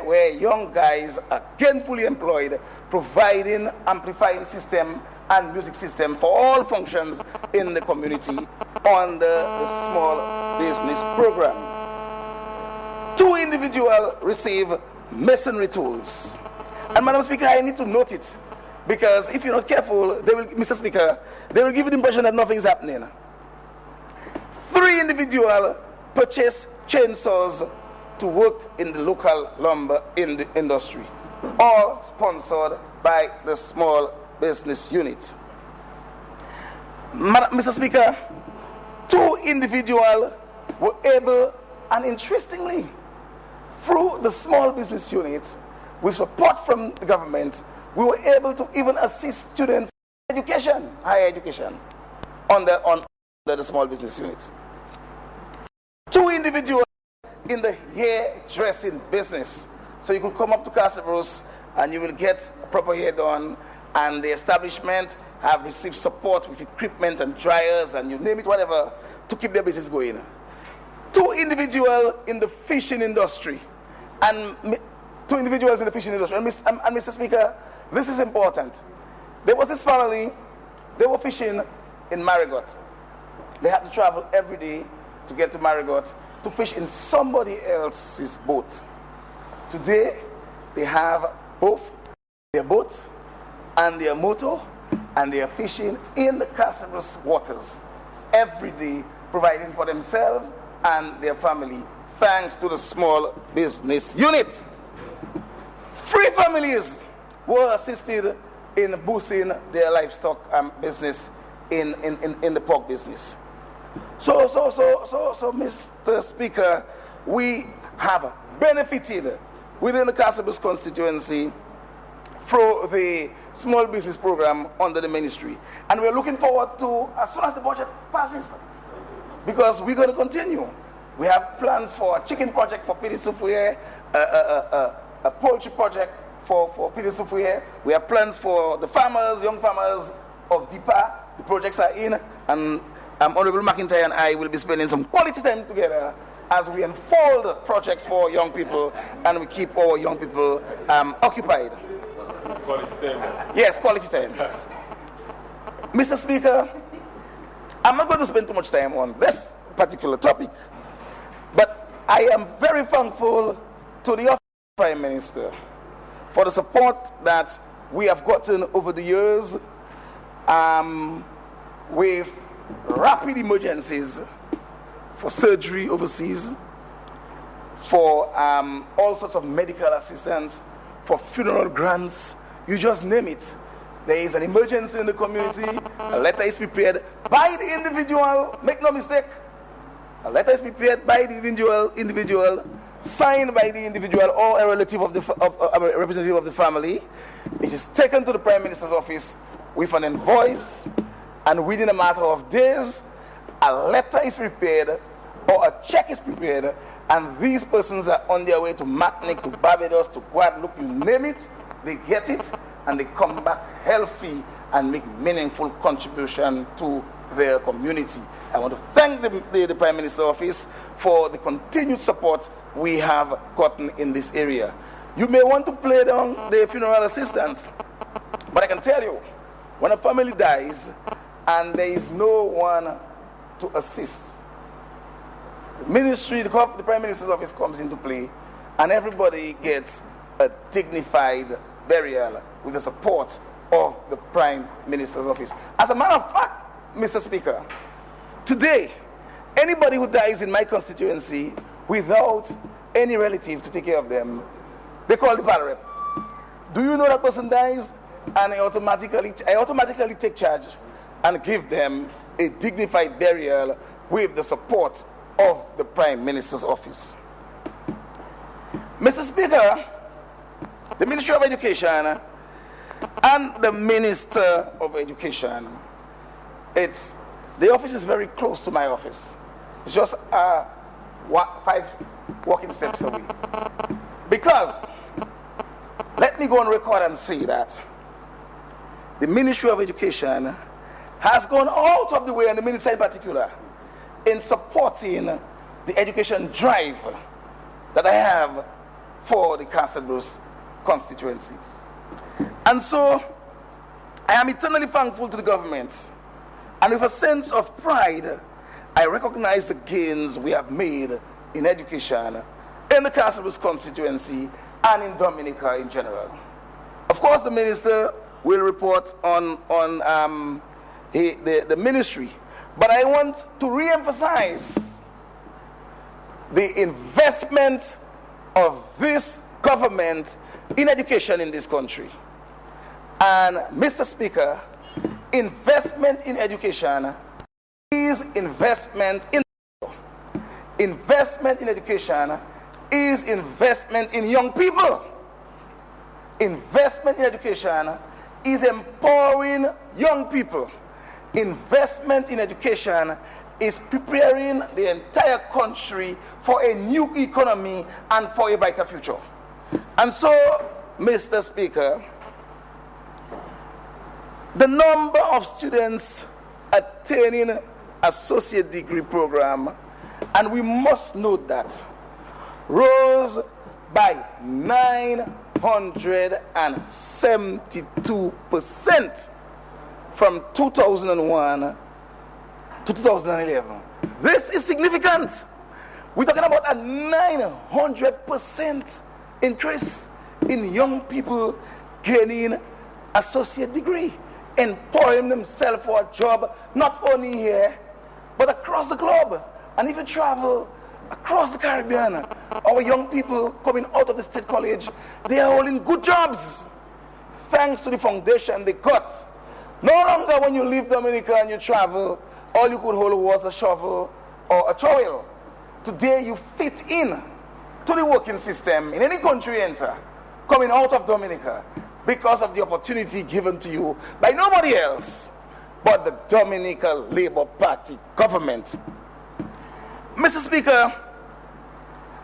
where young guys are gainfully employed, providing amplifying system and music system for all functions in the community under the small business program. 2 individuals receive masonry tools. And Madam Speaker, I need to note it, because if you're not careful, Mr. Speaker, they will give you the impression that nothing is happening. 3 individuals purchase chainsaws to work in the local lumber industry, all sponsored by the small business unit. Mr. Speaker, 2 individuals were able, and interestingly, through the small business unit, with support from the government, we were able to even assist students in education, higher education, under the small business units. 2 individuals in the hairdressing business. So you could come up to Casaros and you will get a proper hair done, and the establishment have received support with equipment and dryers and you name it, whatever, to keep their business going. 2 individuals in the fishing industry, and 2 individuals in the fishing industry. And Mr. Speaker, this is important. There was this family, they were fishing in Marigot. They had to travel every day to get to Marigot to fish in somebody else's boat. Today, they have both their boat and their motor, and they are fishing in the Casablanca waters every day, providing for themselves and their family, thanks to the small business unit. 3 families were assisted in boosting their livestock business in the pork business. So, Mr. Speaker, we have benefited within the Casablanca constituency through the small business program under the ministry. And we're looking forward to, as soon as the budget passes, because we're going to continue. We have plans for a chicken project for Pidi Souffrier, a poultry project for Pidi Souffrier. We have plans for the farmers, young farmers of DIPA. The projects are in, and Honorable McIntyre and I will be spending some quality time together as we unfold projects for young people and we keep our young people occupied. Quality time. Yes, quality time. Mr. Speaker, I'm not going to spend too much time on this particular topic, but I am very thankful to the office of the Prime Minister for the support that we have gotten over the years with rapid emergencies for surgery overseas, for all sorts of medical assistance, for funeral grants, you just name it. There is an emergency in the community, a letter is prepared by the individual, make no mistake, a letter is prepared by the individual, signed by the individual or a relative of a representative of the family. It is taken to the Prime Minister's office with an invoice, and within a matter of days, a letter is prepared or a check is prepared, and these persons are on their way to Martinique, to Barbados, to Guadeloupe, you name it, they get it, and they come back healthy and make meaningful contribution to their community. I want to thank the Prime Minister's office for the continued support we have gotten in this area. You may want to play down the funeral assistance, but I can tell you, when a family dies and there is no one to assist, the ministry, the Prime Minister's office comes into play, and everybody gets a dignified burial with the support of the Prime Minister's office. As a matter of fact, Mr. Speaker, today, anybody who dies in my constituency without any relative to take care of them, they call the pal rep. Do you know that person dies? And I automatically take charge and give them a dignified burial with the support of the Prime Minister's office. Mr. Speaker, the Ministry of Education and the Minister of Education, the office is very close to my office. It's just 5 walking steps away. Because, let me go on record and say that the Ministry of Education has gone out of the way, and the minister in particular, in supporting the education drive that I have for the Casablanca constituency. And so, I am eternally thankful to the government, and with a sense of pride, I recognize the gains we have made in education in the Casablanca constituency and in Dominica in general. Of course, the minister will report on the ministry, but I want to re-emphasize the investment of this government in education in this country. And Mr. Speaker, investment in education is investment in education is investment in young people. Investment in education is empowering young people. Investment in education is preparing the entire country for a new economy and for a brighter future. And so, Mr. Speaker, the number of students attaining associate degree program, and we must note that, rose by 972% from 2001 to 2011. This is significant. We're talking about a 900% increase in young people gaining associate degree, employing themselves for a job, not only here, but across the globe. And if you travel across the Caribbean, our young people coming out of the state college, they are all in good jobs, thanks to the foundation they got. No longer when you leave Dominica and you travel, all you could hold was a shovel or a trowel. Today you fit in to the working system in any country you enter, coming out of Dominica, because of the opportunity given to you by nobody else but the Dominica Labour Party government. Mr. Speaker,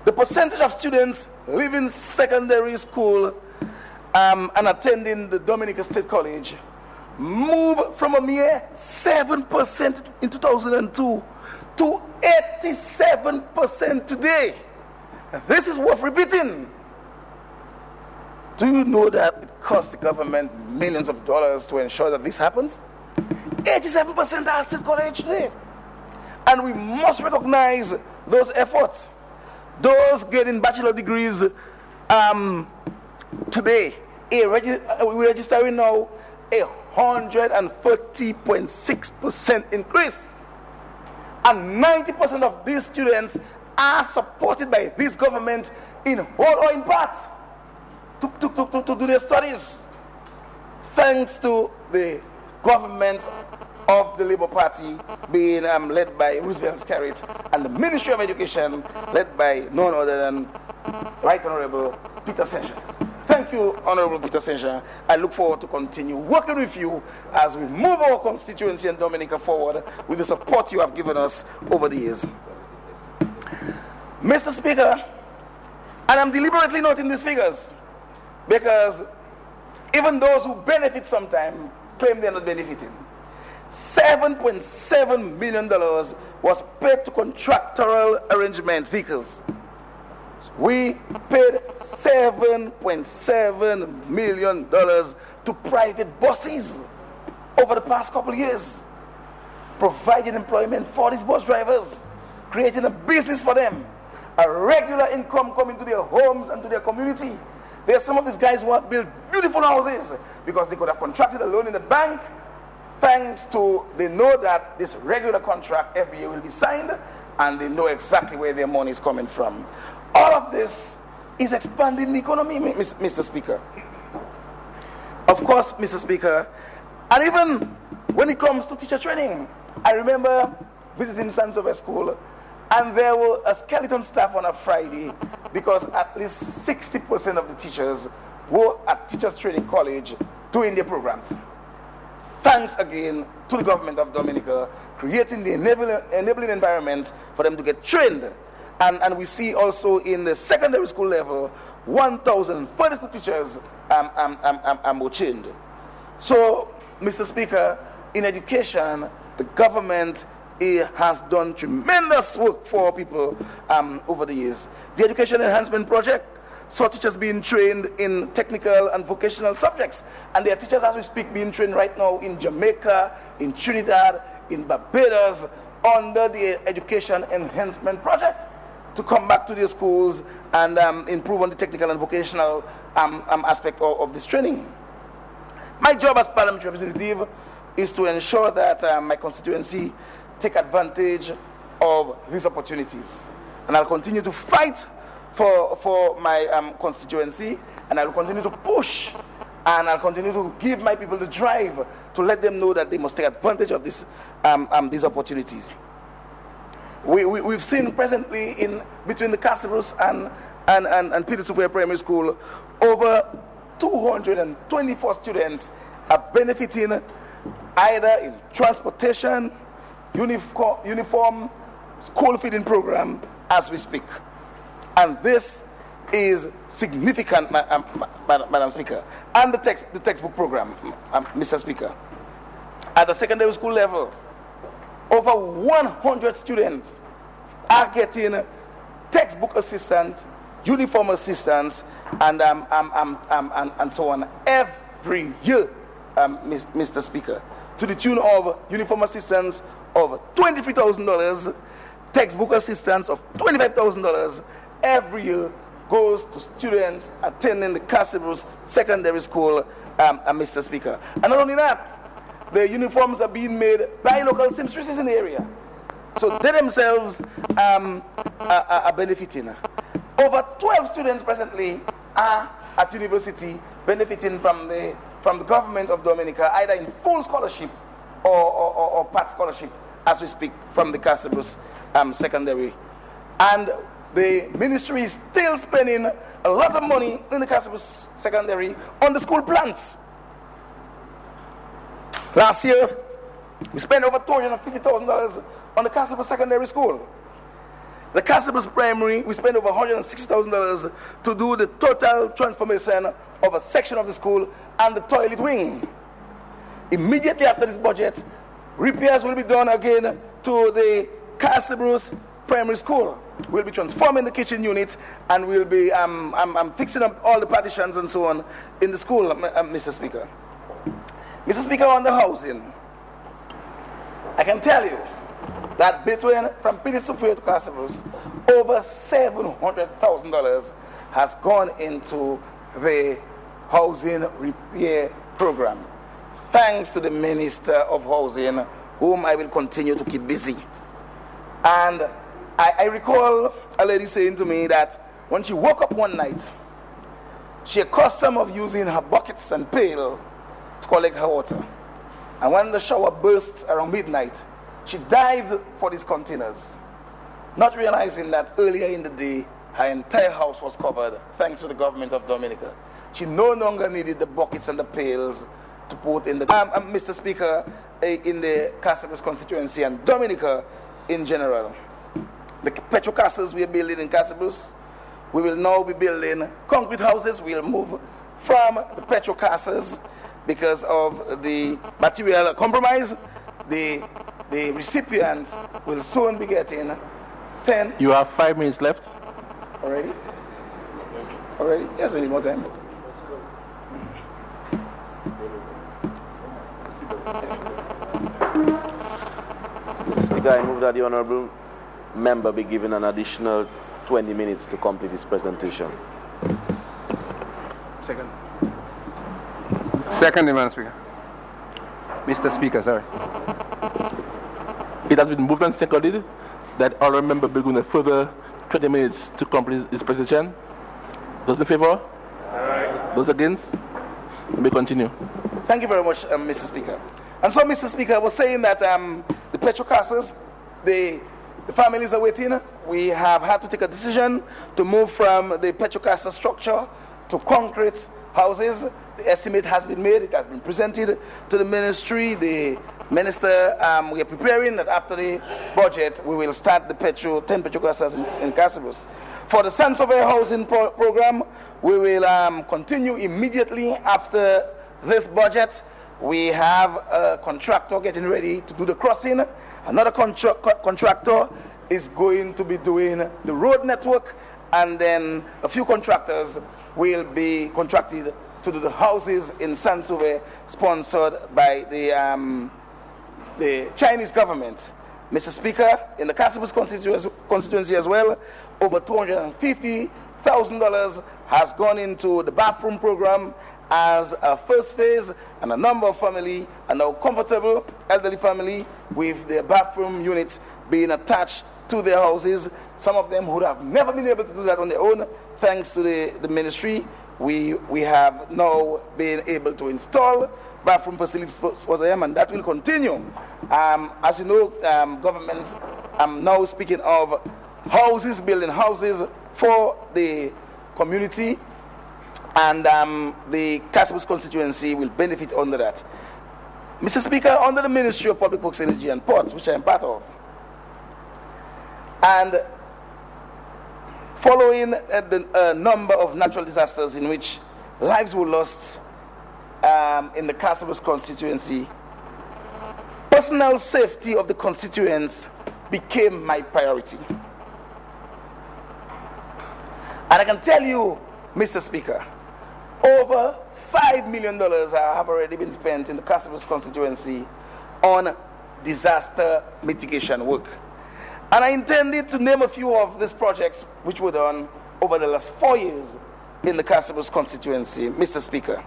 the percentage of students leaving secondary school and attending the Dominica State College moved from a mere 7% in 2002 to 87% today. This is worth repeating. Do you know that it costs the government millions of dollars to ensure that this happens? 87% are at state college today. And we must recognize those efforts. Those getting bachelor degrees today, we're registering now 130.6% increase. And 90% of these students are supported by this government in whole or in part to do their studies. Thanks to the government of the Labour Party being led by Roosevelt Scarrett, and the Ministry of Education led by none other than Right Honorable Peter Sensha. Thank you, Honorable Peter Sensha. I look forward to continue working with you as we move our constituency and Dominica forward with the support you have given us over the years. Mr. Speaker, and I'm deliberately noting these figures because even those who benefit sometimes claim they're not benefiting. $7.7 million was paid to contractual arrangement vehicles. We paid $7.7 million to private buses over the past couple of years, providing employment for these bus drivers, creating a business for them, a regular income coming to their homes and to their community. There are some of these guys who have built beautiful houses because they could have contracted a loan in the bank, thanks to they know that this regular contract every year will be signed, and they know exactly where their money is coming from. All of this is expanding the economy, Mr. Speaker. Of course, Mr. Speaker, and even when it comes to teacher training, I remember visiting Sansover School, and there were a skeleton staff on a Friday because at least 60% of the teachers were at Teachers Training College doing their programs. Thanks again to the government of Dominica, creating the enabling environment for them to get trained. And we see also in the secondary school level, 1,042 teachers were trained. So, Mr. Speaker, in education, the government has done tremendous work for people over the years. The Education Enhancement Project saw teachers being trained in technical and vocational subjects. And there are teachers, as we speak, being trained right now in Jamaica, in Trinidad, in Barbados, under the Education Enhancement Project, to come back to their schools and improve on the technical and vocational aspect of this training. My job as parliamentary representative is to ensure that my constituency take advantage of these opportunities. And I'll continue to fight for my constituency, and I'll continue to push, and I'll continue to give my people the drive to let them know that they must take advantage of these opportunities. We've seen presently between the Castlebrook and Peter Superior Primary School, over 224 students are benefiting either in transportation, uniform, school feeding program as we speak. And this is significant, Madam Speaker. And the textbook program, Mr. Speaker. At the secondary school level, over 100 students are getting textbook assistance, uniform assistance, and so on every year, Mr. Speaker, to the tune of uniform assistance of $23,000, textbook assistance of $25,000 every year goes to students attending the Castle Secondary School, Mr. Speaker. And not only that, the uniforms are being made by local seamstresses in the area. So they themselves are benefiting. Over 12 students presently are at university benefiting from the government of Dominica, either in full scholarship or part scholarship, as we speak, from the Castle Secondary. And the ministry is still spending a lot of money in the Castle Secondary on the school plants. Last year, we spent over $250,000 on the Castle Secondary School. The Castle Primary, we spent over $160,000 to do the total transformation of a section of the school and the toilet wing. Immediately after this budget, repairs will be done again to the Castle Primary School. We'll be transforming the kitchen unit, and we'll be fixing up all the partitions and so on in the school, Mr. Speaker. Mr. Speaker, on the housing, I can tell you that from Pidisufio to Casabus, over $700,000 has gone into the housing repair program, thanks to the Minister of Housing, whom I will continue to keep busy. And I recall a lady saying to me that when she woke up one night, she accustomed of using her buckets and pail to collect her water. And when the shower burst around midnight, she dived for these containers, not realizing that earlier in the day, her entire house was covered, thanks to the government of Dominica. She no longer needed the buckets and the pails to put in the... Mr. Speaker, in the Casabus constituency and Dominica in general. The petrocasters we are building in Casabus, we will now be building concrete houses. We'll move from the petrocasters because of the material compromise. The recipients will soon be getting 10. You have 5 minutes left. Already? Yes, we need more time. Mr. Speaker, I move that the Honourable Member be given an additional 20 minutes to complete his presentation. Second. Second, Madam Speaker. Mr. Speaker, sorry. It has been moved and seconded that Honourable Member be given a further 20 minutes to complete his presentation. Those in favour? Aye. Those against? Let me continue. Thank you very much, Mr. Speaker. And so, Mr. Speaker, I was saying that the petrocasters, the families are waiting. We have had to take a decision to move from the petrocaster structure to concrete houses. The estimate has been made. It has been presented to the ministry. The minister, we are preparing that after the budget, we will start the 10 petrocasters in Casabus. For the Sansovey housing program, we will continue immediately after this budget. We have a contractor getting ready to do the crossing. Another contractor is going to be doing the road network, and then a few contractors will be contracted to do the houses in Sansouve, sponsored by the Chinese government. Mr. Speaker, in the Casabus constituency as well, over $250,000 has gone into the bathroom program as a first phase, and a number of families are now comfortable, elderly family, with their bathroom units being attached to their houses. Some of them would have never been able to do that on their own. Thanks to the ministry, we have now been able to install bathroom facilities for them, and that will continue. As you know, governments now speaking of houses, building houses for the community, and the Casabus constituency will benefit under that. Mr. Speaker, under the Ministry of Public Works, Energy and Ports, which I am part of, and following a number of natural disasters in which lives were lost in the Casabus constituency, personal safety of the constituents became my priority. And I can tell you, Mr. Speaker, over $5 million have already been spent in the Casabus constituency on disaster mitigation work. And I intended to name a few of these projects which were done over the last 4 years in the Castlebrooks constituency, Mr. Speaker.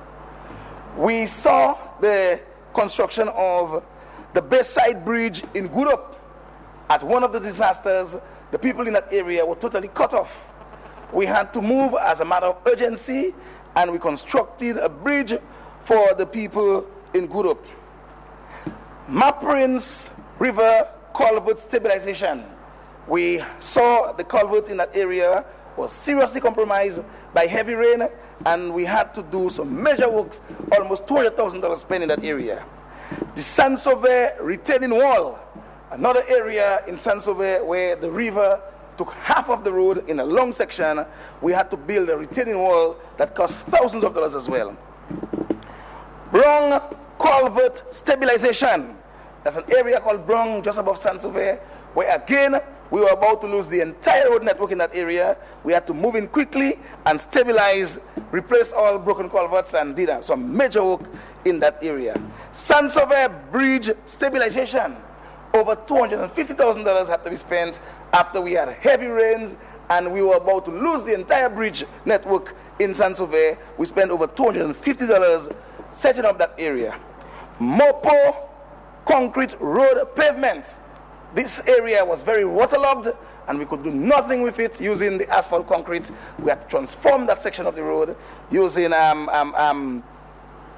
We saw the construction of the Bayside Bridge in Gurup. At one of the disasters, the people in that area were totally cut off. We had to move as a matter of urgency, and we constructed a bridge for the people in Gurup. Maprin's River culvert stabilization. We saw the culvert in that area was seriously compromised by heavy rain, and we had to do some major works, almost $200,000 spent in that area. The Sansove retaining wall, another area in Sansove where the river took half of the road in a long section. We had to build a retaining wall that cost thousands of dollars as well. Brong culvert stabilization. There's an area called Brong just above Sansove where again we were about to lose the entire road network in that area. We had to move in quickly and stabilize, replace all broken culverts, and did some major work in that area. Sansove Bridge stabilization. Over $250,000 had to be spent after we had heavy rains and we were about to lose the entire bridge network in Sansove. We spent over $250 setting up that area. Mopo concrete road pavement. This area was very waterlogged and we could do nothing with it using the asphalt concrete. We had to transform that section of the road using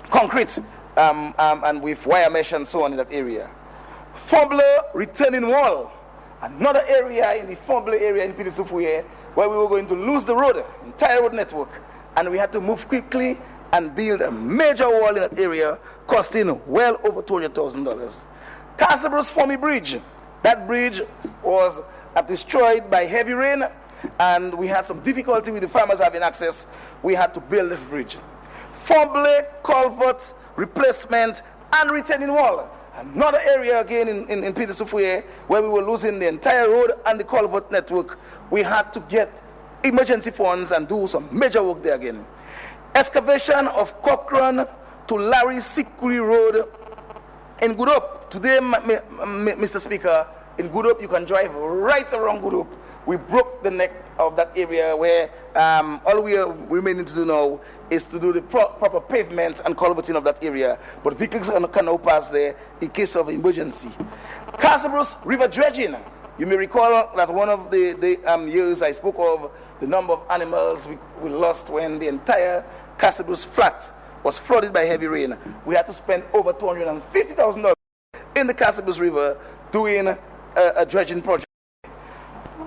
concrete and with wire mesh and so on in that area. Fomble retaining wall. Another area in the Fomble area in Pidisufuye where we were going to lose the road, entire road network, and we had to move quickly and build a major wall in that area costing well over $200,000. Castlebrooks Fomi Bridge. That bridge was destroyed by heavy rain and we had some difficulty with the farmers having access. We had to build this bridge. Fomble culvert replacement and retaining wall. Another area again in Pidisufuye where we were losing the entire road and the culvert network. We had to get emergency funds and do some major work there again. Excavation of Cochrane to Larry Sikuri Road in Gurup. Today, Mr. Speaker, in Gurup you can drive right around Gurup. We broke the neck of that area where all we are remaining to do now is to do the proper pavement and culverting of that area. But vehicles can now pass there in case of emergency. Castlebrooks River dredging. You may recall that one of the years I spoke of the number of animals we lost when the entire Castlebrooks flat was flooded by heavy rain. We had to spend over $250,000 in the Castlebrooks River doing a dredging project.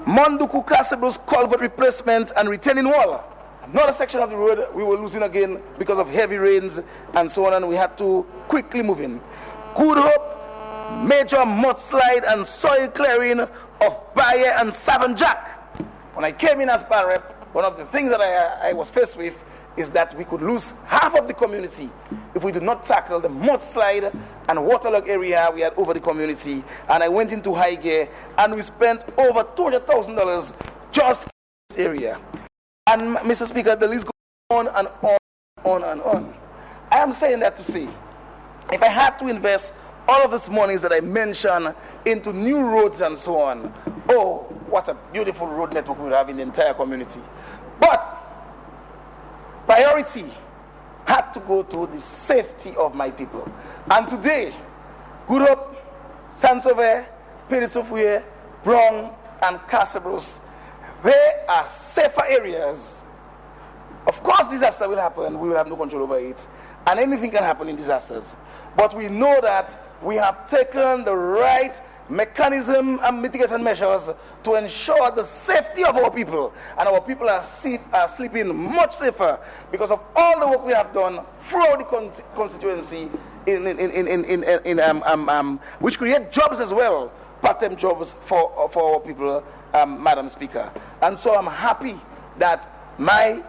Monduku Castlebrooks culvert replacement and retaining wall. Another section of the road we were losing again because of heavy rains and so on, and we had to quickly move in. Good Hope, major mudslide and soil clearing of Baye and Savon Jack. When I came in as Barrep, one of the things that I was faced with is that we could lose half of the community if we did not tackle the mudslide and waterlogged area we had over the community. And I went into high gear and we spent over $200,000 just in this area. And Mr. Speaker, the list goes on and on and on. I am saying that to say, if I had to invest all of these monies that I mentioned into new roads and so on, oh, what a beautiful road network we would have in the entire community. But priority had to go to the safety of my people. And today, Good Hope, Sansove, Pidisufuye, Brong, and Castlebrooks, they are safer areas. Of course, disaster will happen. We will have no control over it. And anything can happen in disasters. But we know that we have taken the right mechanism and mitigation measures to ensure the safety of our people. And our people are sleeping much safer because of all the work we have done throughout the constituency which create jobs as well, part-time jobs for our people, Madam Speaker. And so I'm happy that my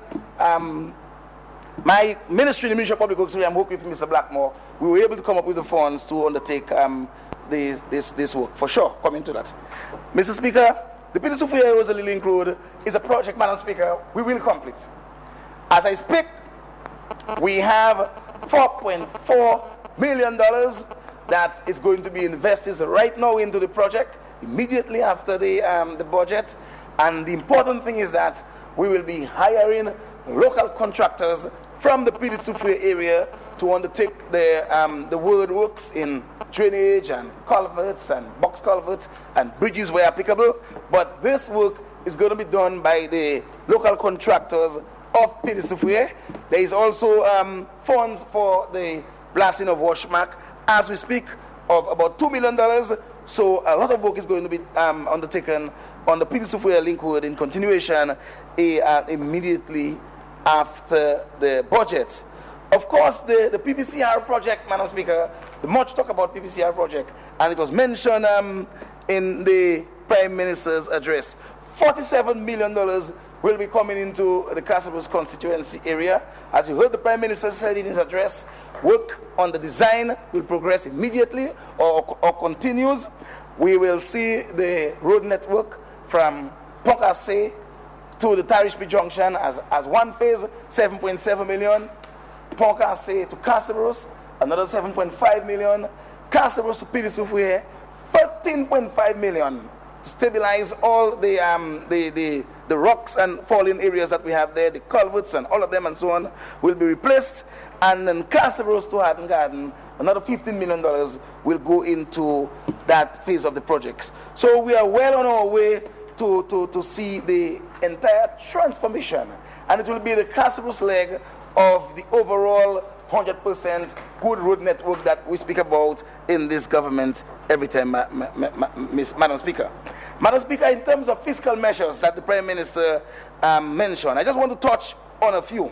ministry, the Ministry of Public Works, I'm working with Mr. Blackmore, we were able to come up with the funds to undertake this work, for sure, coming to that. Mr. Speaker, the Pidisufuye Rosalie Link Road is a project, Madam Speaker, we will complete. As I speak, we have $4.4 million that is going to be invested right now into the project, immediately after the budget. And the important thing is that we will be hiring local contractors from the Pili-Soufriere area to undertake the word works in drainage and culverts and box culverts and bridges where applicable. But this work is going to be done by the local contractors of Pili-Soufriere. There is also funds for the blasting of Washmark as we speak of about $2 million. So a lot of work is going to be undertaken on the Pili-Soufriere link road in continuation immediately after the budget. Of course, the PPCR project, Madam Speaker, the much talk about PPCR project, and it was mentioned in the Prime Minister's address. $47 million will be coming into the Casablanca constituency area. As you heard the Prime Minister said in his address, work on the design will progress immediately or continues. We will see the road network from Ponkase to the Tarishpi Junction as one phase, 7.7 million. Ponkase to Casablanca, another 7.5 million. Casablanca to Pili-Soufriere, 13.5 million to stabilize all the rocks and falling areas that we have there, the culverts and all of them and so on will be replaced. And then Casablanca to Haddon Garden, another $15 million will go into that phase of the projects. So we are well on our way to see the entire transformation, and it will be the Casablanca leg of the overall 100% good road network that we speak about in this government every time, Madam Speaker. Madam Speaker, in terms of fiscal measures that the Prime Minister mentioned, I just want to touch on a few.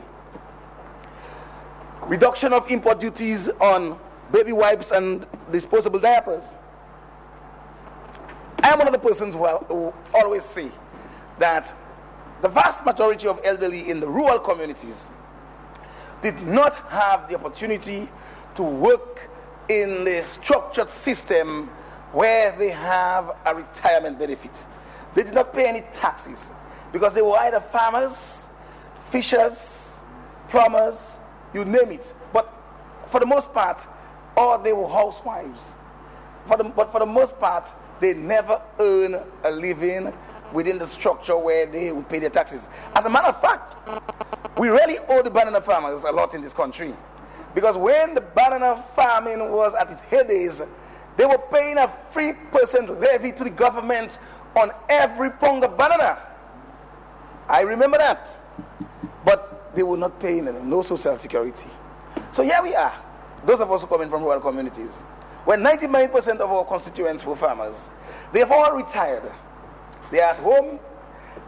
Reduction of import duties on baby wipes and disposable diapers. I am one of the persons who always say that the vast majority of elderly in the rural communities did not have the opportunity to work in the structured system where they have a retirement benefit. They did not pay any taxes because they were either farmers, fishers, plumbers, you name it. But for the most part, or they were housewives. But for the most part, they never earn a living within the structure where they would pay their taxes. As a matter of fact, we really owe the banana farmers a lot in this country. Because when the banana farming was at its heydays, they were paying a 3% levy to the government on every pound of banana. I remember that. But they were not paying no social security. So here we are, those of us who come in from rural communities, when 99% of our constituents were farmers. They've all retired. They're at home,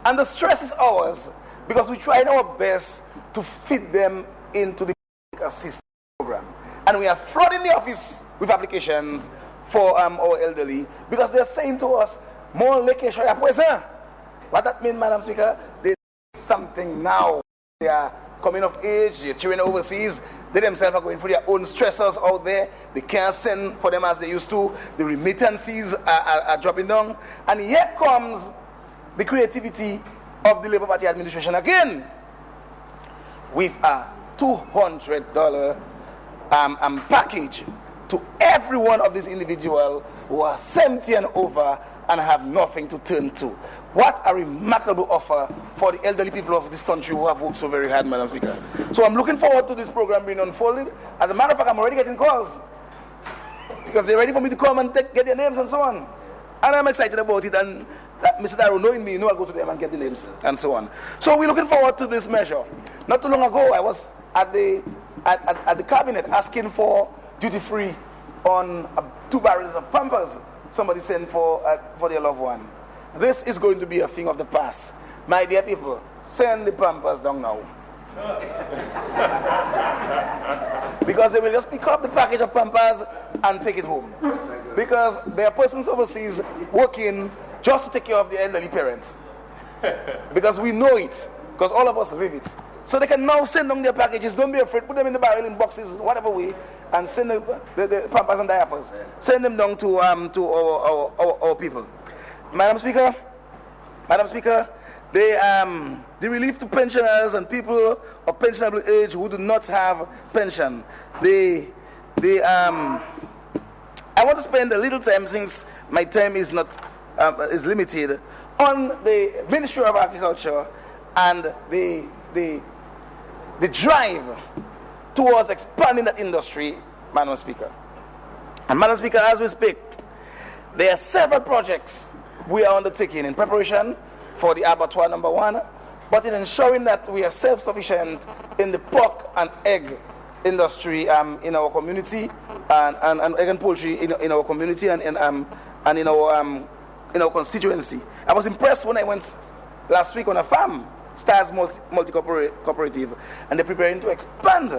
and the stress is ours because we tried our best to fit them into the assistance program. And we are flooding the office with applications for our elderly because they're saying to us, more leke shoya poison. What that means, Madam Speaker? They do something now. They are coming of age, they're children overseas. They themselves are going for their own stressors out there. They can't send for them as they used to. The remittances are dropping down. And here comes the creativity of the Labour Party administration again with a $200 package to every one of these individuals who are 70 and over and have nothing to turn to. What a remarkable offer for the elderly people of this country who have worked so very hard, Madam Speaker. So I'm looking forward to this program being unfolded. As a matter of fact, I'm already getting calls because they're ready for me to come and get their names and so on. And I'm excited about it. And Mr. Darrow, knowing me, I'll go to them and get the names and so on. So we're looking forward to this measure. Not too long ago, I was at the cabinet asking for duty-free on 2 barrels of Pampers somebody sent for their loved one. This is going to be a thing of the past. My dear people, send the Pampers down now. Because they will just pick up the package of Pampers and take it home. Because there are persons overseas working just to take care of their elderly parents. Because we know it, because all of us live it. So they can now send them their packages. Don't be afraid. Put them in the barrel, in boxes, whatever way, and send the Pampers and diapers. Send them down to our people. Madam Speaker, the relief to pensioners and people of pensionable age who do not have pension. The I want to spend a little time, since my time is not is limited, on the Ministry of Agriculture and the drive towards expanding that industry, Madam Speaker. And Madam Speaker, as we speak, there are several projects we are undertaking in preparation for the abattoir number 1, but in ensuring that we are self-sufficient in the pork and egg industry in our community, and egg and poultry in our community and in our constituency. I was impressed when I went last week on a farm, Stars Multi-Cooperative, and they're preparing to expand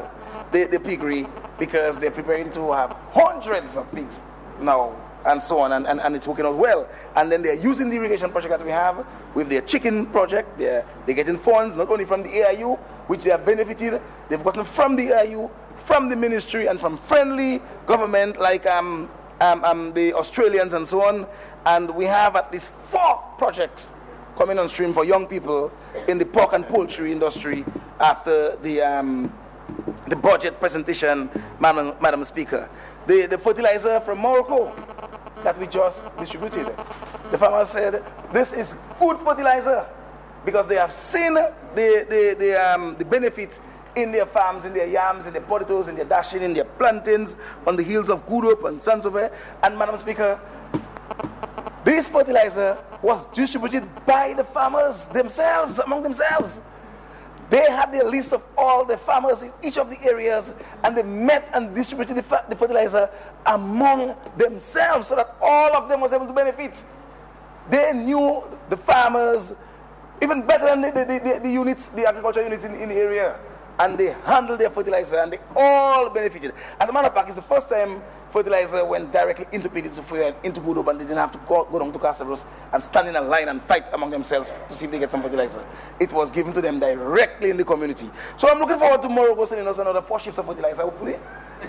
the piggery because they're preparing to have hundreds of pigs now, and so on, and it's working out well. And then they're using the irrigation project that we have with their chicken project. They're getting funds not only from the AIU, which they have benefited, they've gotten from the AIU, from the ministry, and from friendly government like the Australians and so on. And we have at least 4 projects coming on stream for young people in the pork and poultry industry after the budget presentation, Madam Speaker. The fertilizer from Morocco that we just distributed, the farmers said this is good fertilizer because they have seen the benefit in their farms, in their yams, in their potatoes, in their dashing, in their plantains, on the hills of Good Hope and Sansove. And Madam Speaker, this fertilizer was distributed by the farmers themselves, among themselves. They had the list of all the farmers in each of the areas, and they met and distributed the fertilizer among themselves so that all of them was able to benefit. They knew the farmers even better than the units, the agriculture units in the area, and they handled their fertilizer, and they all benefited. As a matter of fact, it's the first time fertilizer went directly into Piditsufue and into Good Hope, and they didn't have to go down to Castlebrus and stand in a line and fight among themselves to see if they get some fertilizer. It was given to them directly in the community. So I'm looking forward to Morocco sending us another 4 ships of fertilizer, hopefully,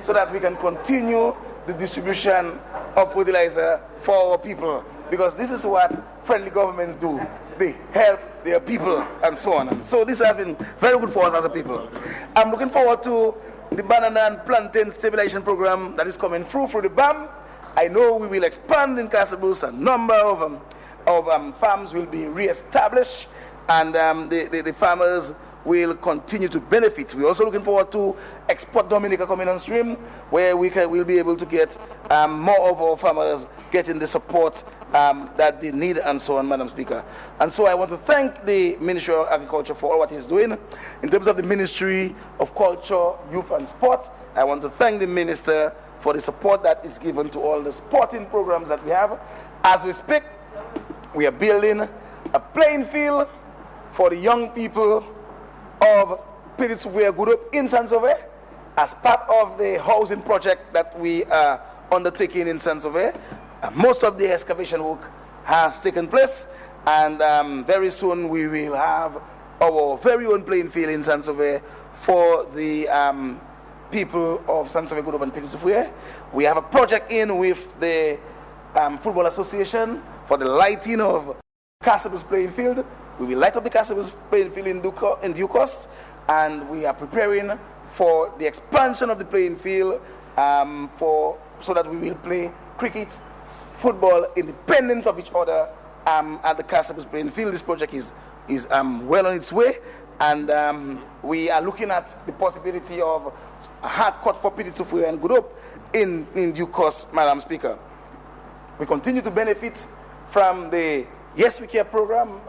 so that we can continue the distribution of fertilizer for our people, because this is what friendly governments do. They help their people and so on. And so this has been very good for us as a people. I'm looking forward to the banana and plantain stabilization program that is coming through the BAM. I know we will expand in Castlebrus. A number of farms will be re-established, and the farmers will continue to benefit. We're also looking forward to Export Dominica coming on stream, where we'll be able to get more of our farmers getting the support that they need, and so on, Madam Speaker. And so I want to thank the Ministry of Agriculture for all what he's doing. In terms of the Ministry of Culture, Youth and Sport, I want to thank the Minister for the support that is given to all the sporting programs that we have. As we speak, we are building a playing field for the young people of Piditsufue Good Hope in Sansove as part of the housing project that we are undertaking in Sansove. Most of the excavation work has taken place, and very soon we will have our very own playing field in Sansove for the people of Sansove Good Hope and Piditsufue. We have a project in with the Football Association for the lighting of Castlebrus playing field. We will light up the Castlebrus playing field in due course, and we are preparing for the expansion of the playing field so that we will play cricket, football, independent of each other at the Castlebrus playing field. This project is well on its way, and we are looking at the possibility of a hard cut for Piditsufue and Good Hope in due course, Madam Speaker. We continue to benefit from the Yes We Care program.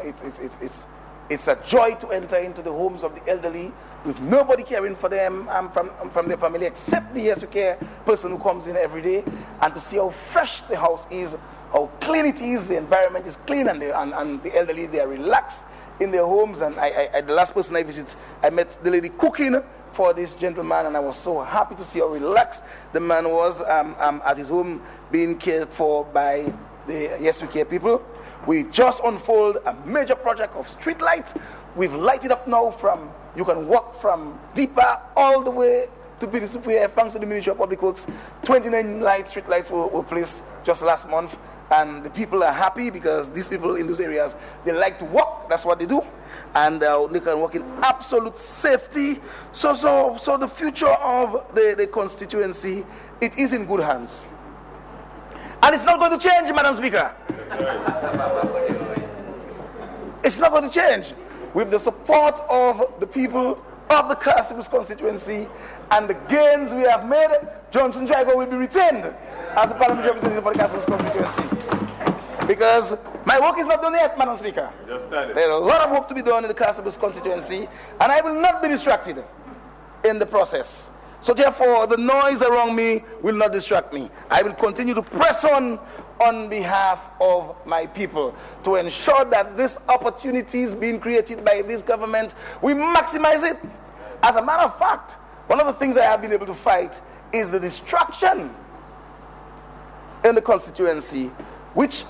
It's a joy to enter into the homes of the elderly with nobody caring for them from their family except the Yes We Care person who comes in every day, and to see how fresh the house is, how clean it is, the environment is clean, and the elderly, they are relaxed in their homes. And the last person I visited, I met the lady cooking for this gentleman, and I was so happy to see how relaxed the man was at his home being cared for by the Yes We Care people. We just unfold a major project of street lights. We've lighted up now you can walk from Deepa all the way to Piditsufue, thanks to the Ministry of Public Works. 29 street lights were placed just last month, and the people are happy because these people in those areas, they like to walk. That's what they do, and they can walk in absolute safety. So the future of the constituency, it is in good hands. And it's not going to change, Madam Speaker. It's not going to change. With the support of the people of the Castlebrooks constituency and the gains we have made, Johnson Drago will be retained as a parliamentary representative for the Castlebrooks constituency. Because my work is not done yet, Madam Speaker. There's a lot of work to be done in the Castlebrooks constituency, and I will not be distracted in the process. So therefore, the noise around me will not distract me. I will continue to press on behalf of my people to ensure that this opportunity is being created by this government, we maximize it. As a matter of fact, one of the things I have been able to fight is the distraction in the constituency, which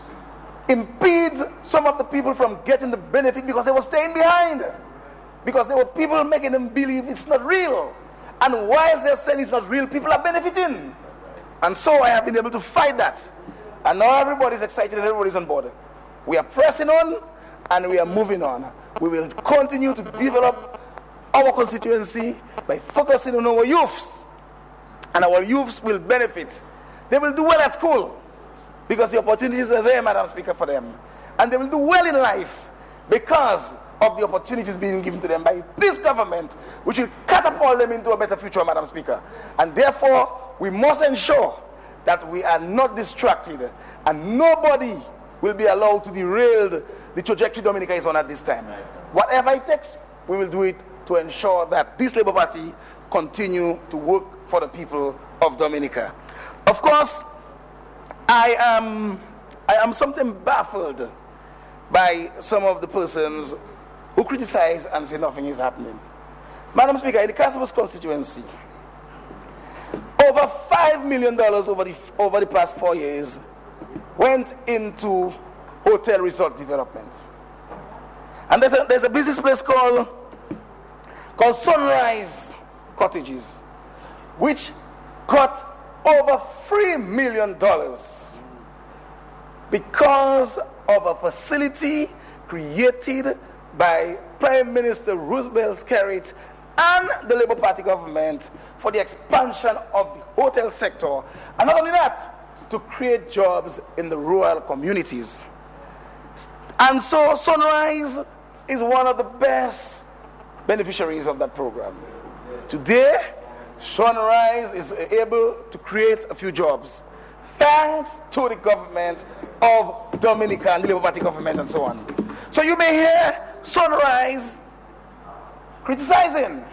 impedes some of the people from getting the benefit because they were staying behind. Because there were people making them believe it's not real. And while they're saying it's not real, people are benefiting. And so I have been able to fight that. And now everybody's excited and everybody's on board. We are pressing on and we are moving on. We will continue to develop our constituency by focusing on our youths. And our youths will benefit. They will do well at school because the opportunities are there, Madam Speaker, for them. And they will do well in life because of the opportunities being given to them by this government, which will catapult them into a better future, Madam Speaker. And therefore, we must ensure that we are not distracted and nobody will be allowed to derail the trajectory Dominica is on at this time. Whatever it takes, we will do it to ensure that this Labour Party continue to work for the people of Dominica. Of course, I am something baffled by some of the persons who criticize and say nothing is happening. Madam Speaker, in the Castlebrooks constituency, over $5 million over the past 4 years went into hotel resort development. And there's a business place called Sunrise Cottages, which got over $3 million because of a facility created by Prime Minister Roosevelt Skerrit and the Labour Party government for the expansion of the hotel sector, and not only that, to create jobs in the rural communities. And so Sunrise is one of the best beneficiaries of that program. Today, Sunrise is able to create a few jobs thanks to the government of Dominica and the Labour Party government and so on. So you may hear Sunrise criticizing,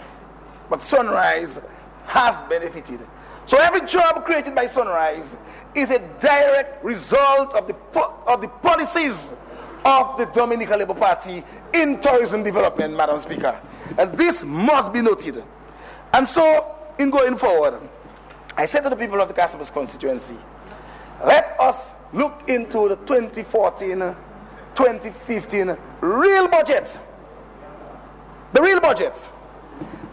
but Sunrise has benefited. So every job created by Sunrise is a direct result of the policies of the Dominica Labour Party in tourism development, Madam Speaker. And this must be noted. And so, in going forward, I said to the people of the Castlebrooks constituency, let us look into the 2014-2015 real budget. The real budget.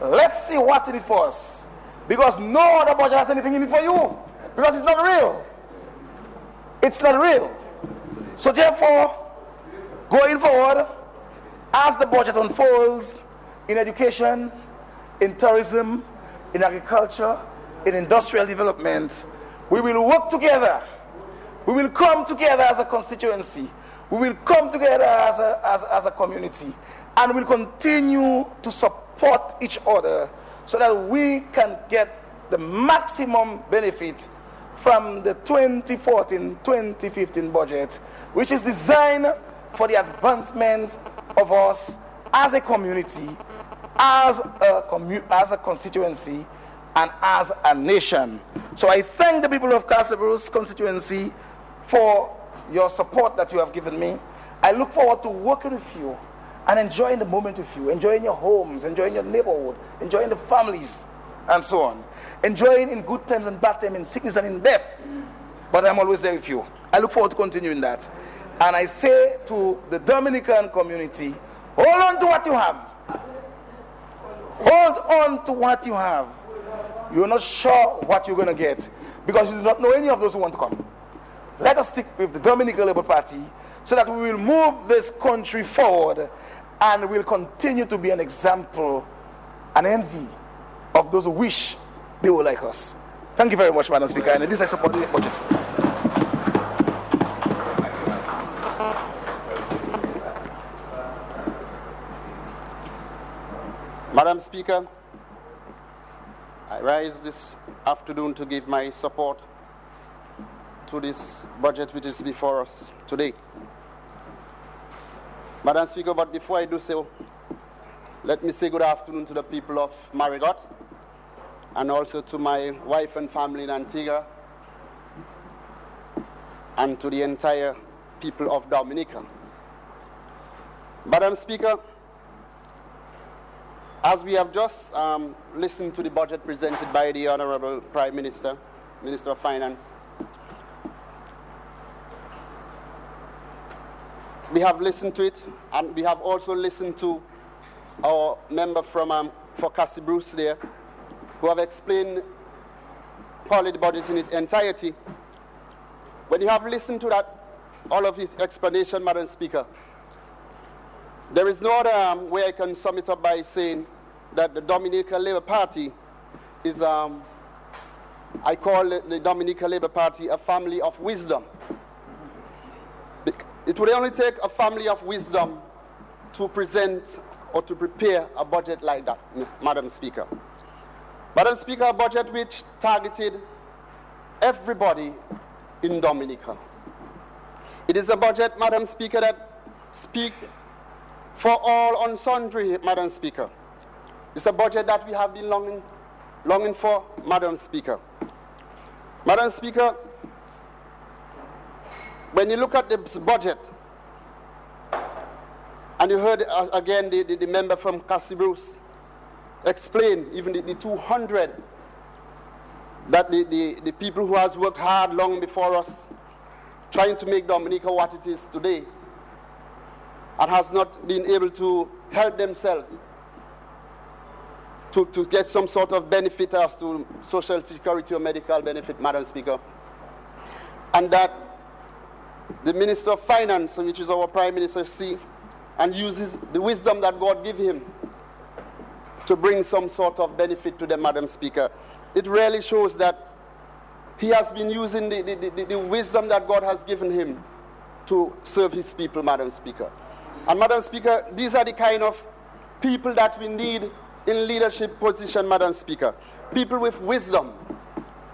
Let's see what's in it for us. Because no other budget has anything in it for you. Because it's not real. It's not real. So therefore, going forward, as the budget unfolds in education, in tourism, in agriculture, in industrial development, we will work together. We will come together as a constituency. We will come together as a community. And we'll continue to support each other so that we can get the maximum benefit from the 2014-2015 budget, which is designed for the advancement of us as a community, as a constituency, and as a nation. So I thank the people of Castlebrooks constituency for your support that you have given me. I look forward to working with you and enjoying the moment with you, enjoying your homes, enjoying your neighborhood, enjoying the families, and so on. Enjoying in good times and bad times, in sickness and in death. But I'm always there with you. I look forward to continuing that. And I say to the Dominican community, hold on to what you have. Hold on to what you have. You're not sure what you're going to get because you do not know any of those who want to come. Let us stick with the Dominican Labour Party so that we will move this country forward and will continue to be an example, an envy of those who wish they were like us. Thank you very much, Madam Speaker, and this I support the budget. Madam Speaker, I rise this afternoon to give my support to this budget which is before us today. Madam Speaker, but before I do so, let me say good afternoon to the people of Marigot and also to my wife and family in Antigua and to the entire people of Dominica. Madam Speaker, as we have just listened to the budget presented by the Honorable Prime Minister, Minister of Finance, we have listened to it, and we have also listened to our member from for Cassie Bruce there, who have explained probably the budget in its entirety. When you have listened to that, all of his explanation, Madam Speaker, there is no other way I can sum it up by saying that the Dominica Labour Party is, I call the Dominica Labour Party a family of wisdom. It would only take a family of wisdom to present or to prepare a budget like that, Madam Speaker. Madam Speaker, a budget which targeted everybody in Dominica. It is a budget, Madam Speaker, that speaks for all and sundry, Madam Speaker. It's a budget that we have been longing for, Madam Speaker. Madam Speaker, when you look at this budget, and you heard again the member from Cassie Bruce explain even the 200 that the people who has worked hard long before us trying to make Dominica what it is today and has not been able to help themselves to get some sort of benefit as to social security or medical benefit, Madam Speaker. And that the Minister of Finance, which is our Prime Minister, see and uses the wisdom that God gave him to bring some sort of benefit to them, Madam Speaker. It really shows that he has been using the wisdom that God has given him to serve his people, Madam Speaker. And Madam Speaker, these are the kind of people that we need in leadership position, Madam Speaker. People with wisdom.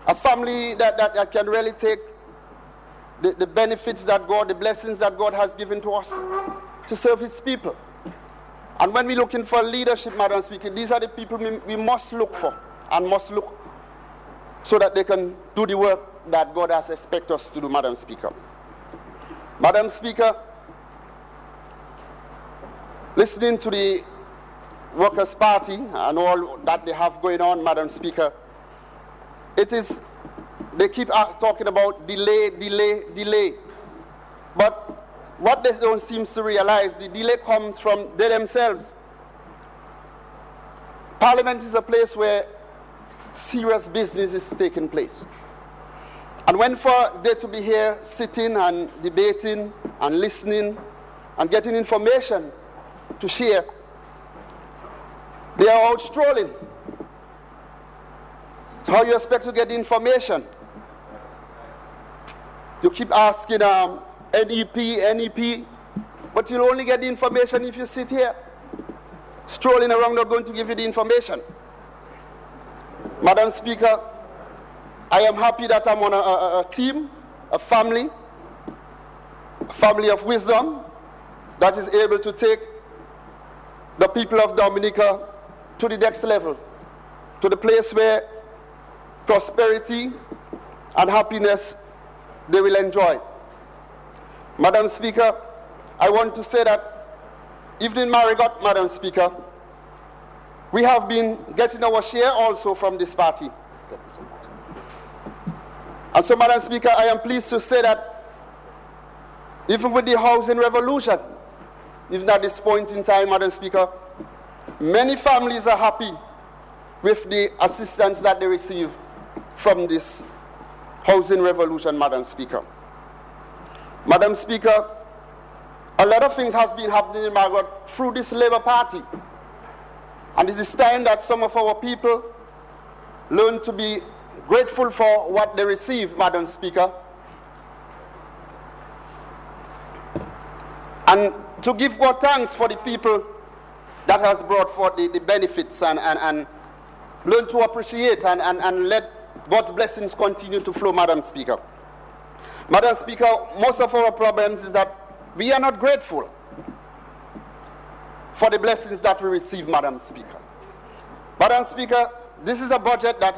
A family that can really take the benefits that God, the blessings that God has given to us to serve his people. And when we're looking for leadership, Madam Speaker, these are the people we must look for and must look so that they can do the work that God has expected us to do, Madam Speaker. Madam Speaker, listening to the Workers' Party and all that they have going on, Madam Speaker, they keep talking about delay. But what they don't seem to realize, the delay comes from they themselves. Parliament is a place where serious business is taking place. And when for they to be here sitting and debating and listening and getting information to share, they are out strolling. So how you expect to get the information? You keep asking NEP, but you'll only get the information if you sit here. Strolling around, not going to give you the information. Madam Speaker, I am happy that I'm on a team, a family of wisdom that is able to take the people of Dominica to the next level, to the place where prosperity and happiness they will enjoy. Madam Speaker, I want to say that even in Marigot, Madam Speaker, we have been getting our share also from this party. And so, Madam Speaker, I am pleased to say that even with the housing revolution, even at this point in time, Madam Speaker, many families are happy with the assistance that they receive from this housing revolution, Madam Speaker. Madam Speaker, a lot of things has been happening in Marigot through this Labour Party. And it is time that some of our people learn to be grateful for what they receive, Madam Speaker. And to give God thanks for the people that has brought forth the benefits and learn to appreciate and let God's blessings continue to flow, Madam Speaker. Madam Speaker, most of our problems is that we are not grateful for the blessings that we receive, Madam Speaker. Madam Speaker, this is a budget that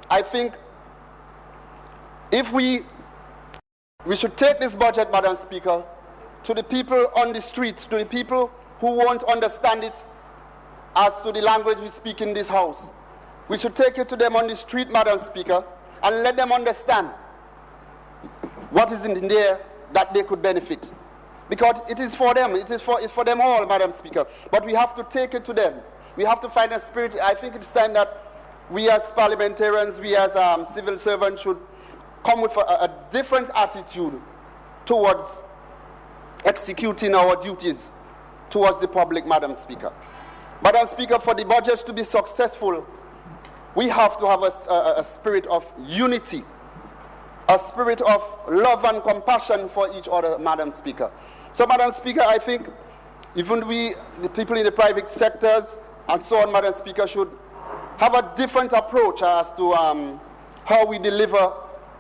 I think if we should take this budget, Madam Speaker, to the people on the streets, to the people who won't understand it as to the language we speak in this house. We should take it to them on the street, Madam Speaker, and let them understand what is in there that they could benefit. Because it is for them, it's for them all, Madam Speaker. But we have to take it to them. We have to find a spirit. I think it's time that we as parliamentarians, we as civil servants should come with a different attitude towards executing our duties towards the public, Madam Speaker. Madam Speaker, for the budgets to be successful, we have to have a spirit of unity, a spirit of love and compassion for each other, Madam Speaker. So, Madam Speaker, I think even we, the people in the private sectors and so on, Madam Speaker, should have a different approach as to how we deliver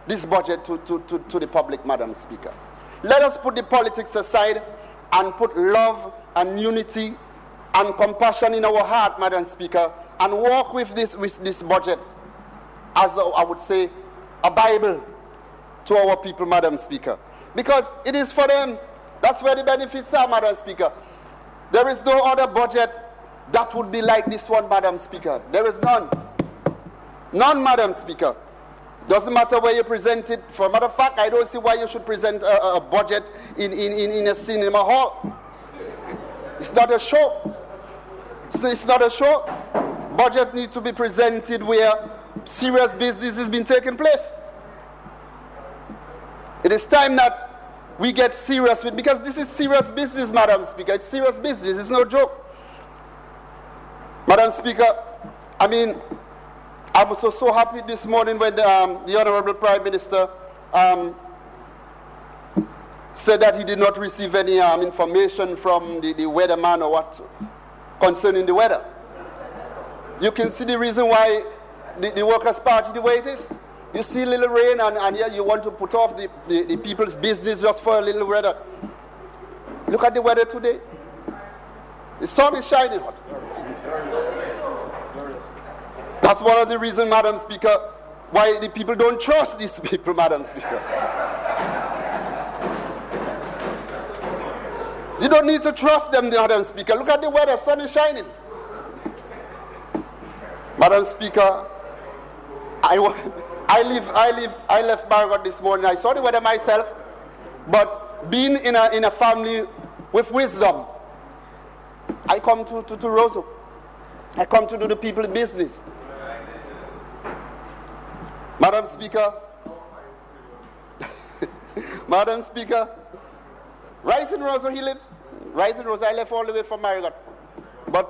this budget to the public, Madam Speaker. Let us put the politics aside and put love and unity and compassion in our heart, Madam Speaker, and walk with this budget as, I would say, a Bible to our people, Madam Speaker. Because it is for them. That's where the benefits are, Madam Speaker. There is no other budget that would be like this one, Madam Speaker. There is none. None, Madam Speaker. Doesn't matter where you present it. For a matter of fact, I don't see why you should present a budget in a cinema hall. It's not a show. It's not a show. Budget needs to be presented where serious business has been taking place. It is time that we get serious with, because this is serious business, Madam Speaker. It's serious business. It's no joke. Madam Speaker, I mean, I was so happy this morning when the Honorable Prime Minister said that he did not receive any information from the weatherman or what concerning the weather. You can see the reason why the Workers' Party the way it is. You see a little rain and here you want to put off the people's business just for a little weather. Look at the weather today. The sun is shining hot. That's one of the reasons, Madam Speaker, why the people don't trust these people, Madam Speaker. You don't need to trust them, Madam Speaker. Look at the weather, sun is shining. Madam Speaker, I left Margaret this morning. I saw the weather myself, but being in a family with wisdom, I come to Roseau. I come to do the people's business. Madam Speaker, Madam Speaker, right in Roseau he lives. Right in Roseau. I left all the way from Margaret. But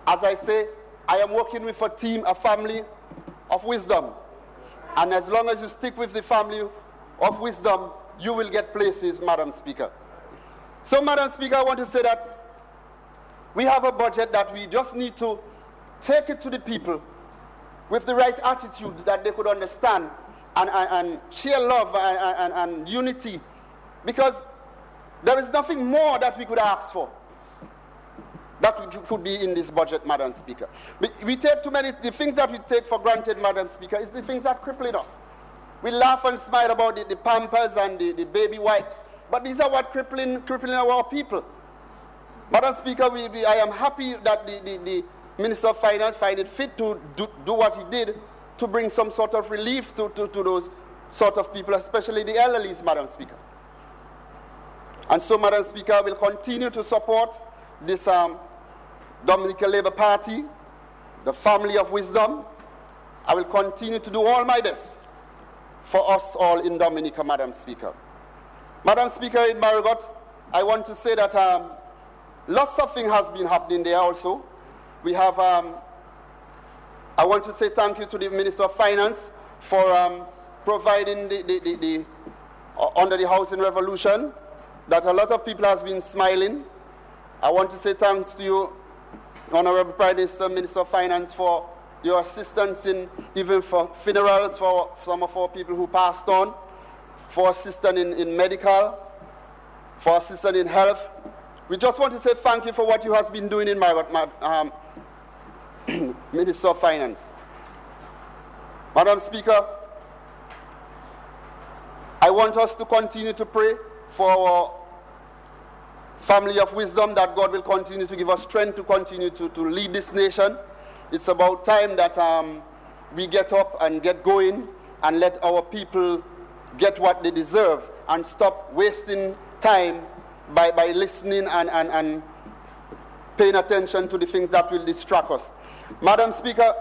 as I say, I am working with a team, a family of wisdom. And as long as you stick with the family of wisdom, you will get places, Madam Speaker. So, Madam Speaker, I want to say that we have a budget that we just need to take it to the people with the right attitude that they could understand and share love and unity. Because there is nothing more that we could ask for that could be in this budget, Madam Speaker. We take too many, the things that we take for granted, Madam Speaker, is the things that crippling us. We laugh and smile about the Pampers and the baby wipes, but these are what crippling our people. Madam Speaker, I am happy that the Minister of Finance find it fit to do what he did to bring some sort of relief to those sort of people, especially the elderly, Madam Speaker. And so, Madam Speaker, I will continue to support this Dominica Labour Party, the family of wisdom. I will continue to do all my best for us all in Dominica, Madam Speaker. Madam Speaker, in Marigot, I want to say that lots of things has been happening there also. We have, I want to say thank you to the Minister of Finance for providing the under the Housing Revolution, that a lot of people has been smiling. I want to say thanks to you, Honorable Prime Minister, Minister of Finance, for your assistance in even for funerals for some of our people who passed on, for assistance in medical, for assistance in health. We just want to say thank you for what you have been doing in Minister of Finance. Madam Speaker, I want us to continue to pray for our family of wisdom, that God will continue to give us strength to continue to lead this nation. It's about time that we get up and get going and let our people get what they deserve and stop wasting time by listening and paying attention to the things that will distract us. Madam Speaker,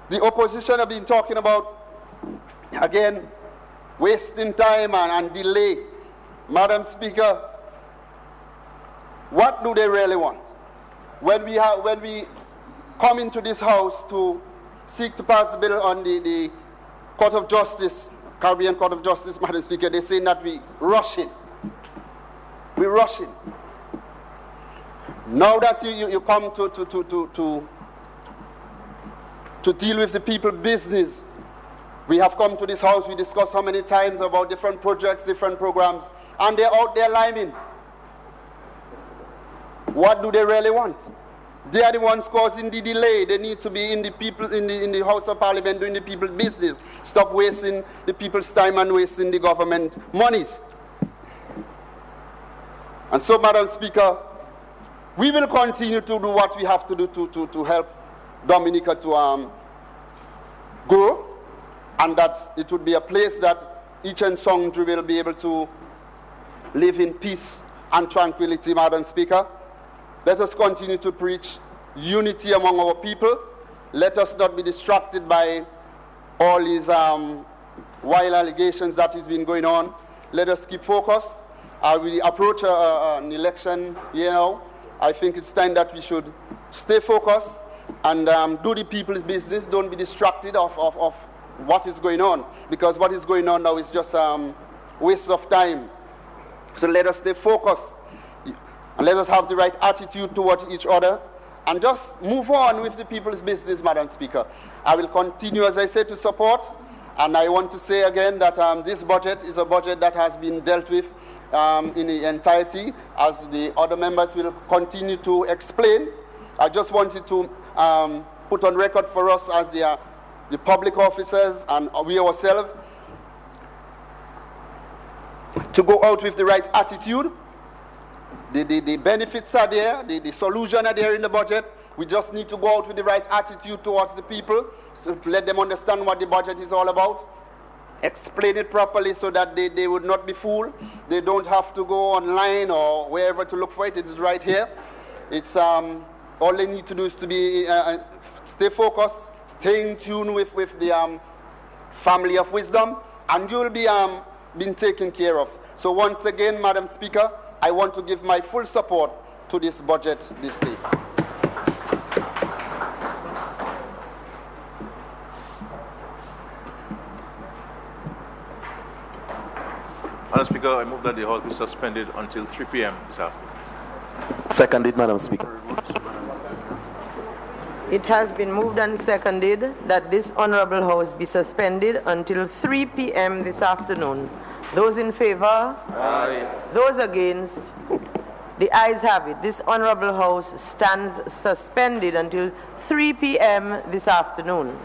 the opposition have been talking about, again, wasting time and delay. Madam Speaker, what do they really want? When we come into this house to seek to pass the bill on the Court of Justice, Caribbean Court of Justice, Madam Speaker, they're saying that we rushing. We're rushing. Now that you come to deal with the people's business, we have come to this house, we discussed how many times about different projects, different programs, and they're out there liming. What do they really want? They are the ones causing the delay. They need to be in the House of Parliament doing the people's business. Stop wasting the people's time and wasting the government monies. And so, Madam Speaker, we will continue to do what we have to do to help Dominica to grow, and that it would be a place that each and sundry will be able to live in peace and tranquility, Madam Speaker. Let us continue to preach unity among our people. Let us not be distracted by all these wild allegations that has been going on. Let us keep focused. We approach an election year now. I think it's time that we should stay focused and do the people's business. Don't be distracted of what is going on, because what is going on now is just waste of time. So let us stay focused. And let us have the right attitude towards each other and just move on with the people's business, Madam Speaker. I will continue, as I said, to support. And I want to say again that this budget is a budget that has been dealt with in the entirety, as the other members will continue to explain. I just wanted to put on record for us as the public officers and we ourselves to go out with the right attitude. The benefits are there, the solution are there in the budget. We just need to go out with the right attitude towards the people, to let them understand what the budget is all about. Explain it properly so that they would not be fooled. They don't have to go online or wherever to look for it. It is right here. It's all they need to do is to be stay focused, stay in tune with the family of wisdom, and you will be being taken care of. So once again, Madam Speaker, I want to give my full support to this budget this day. Madam Speaker, I move that the House be suspended until 3 p.m. this afternoon. Seconded, Madam Speaker. It has been moved and seconded that this Honorable House be suspended until 3 p.m. this afternoon. Those in favor? Aye. Those against? The ayes have it. This Honorable House stands suspended until 3 p.m. this afternoon.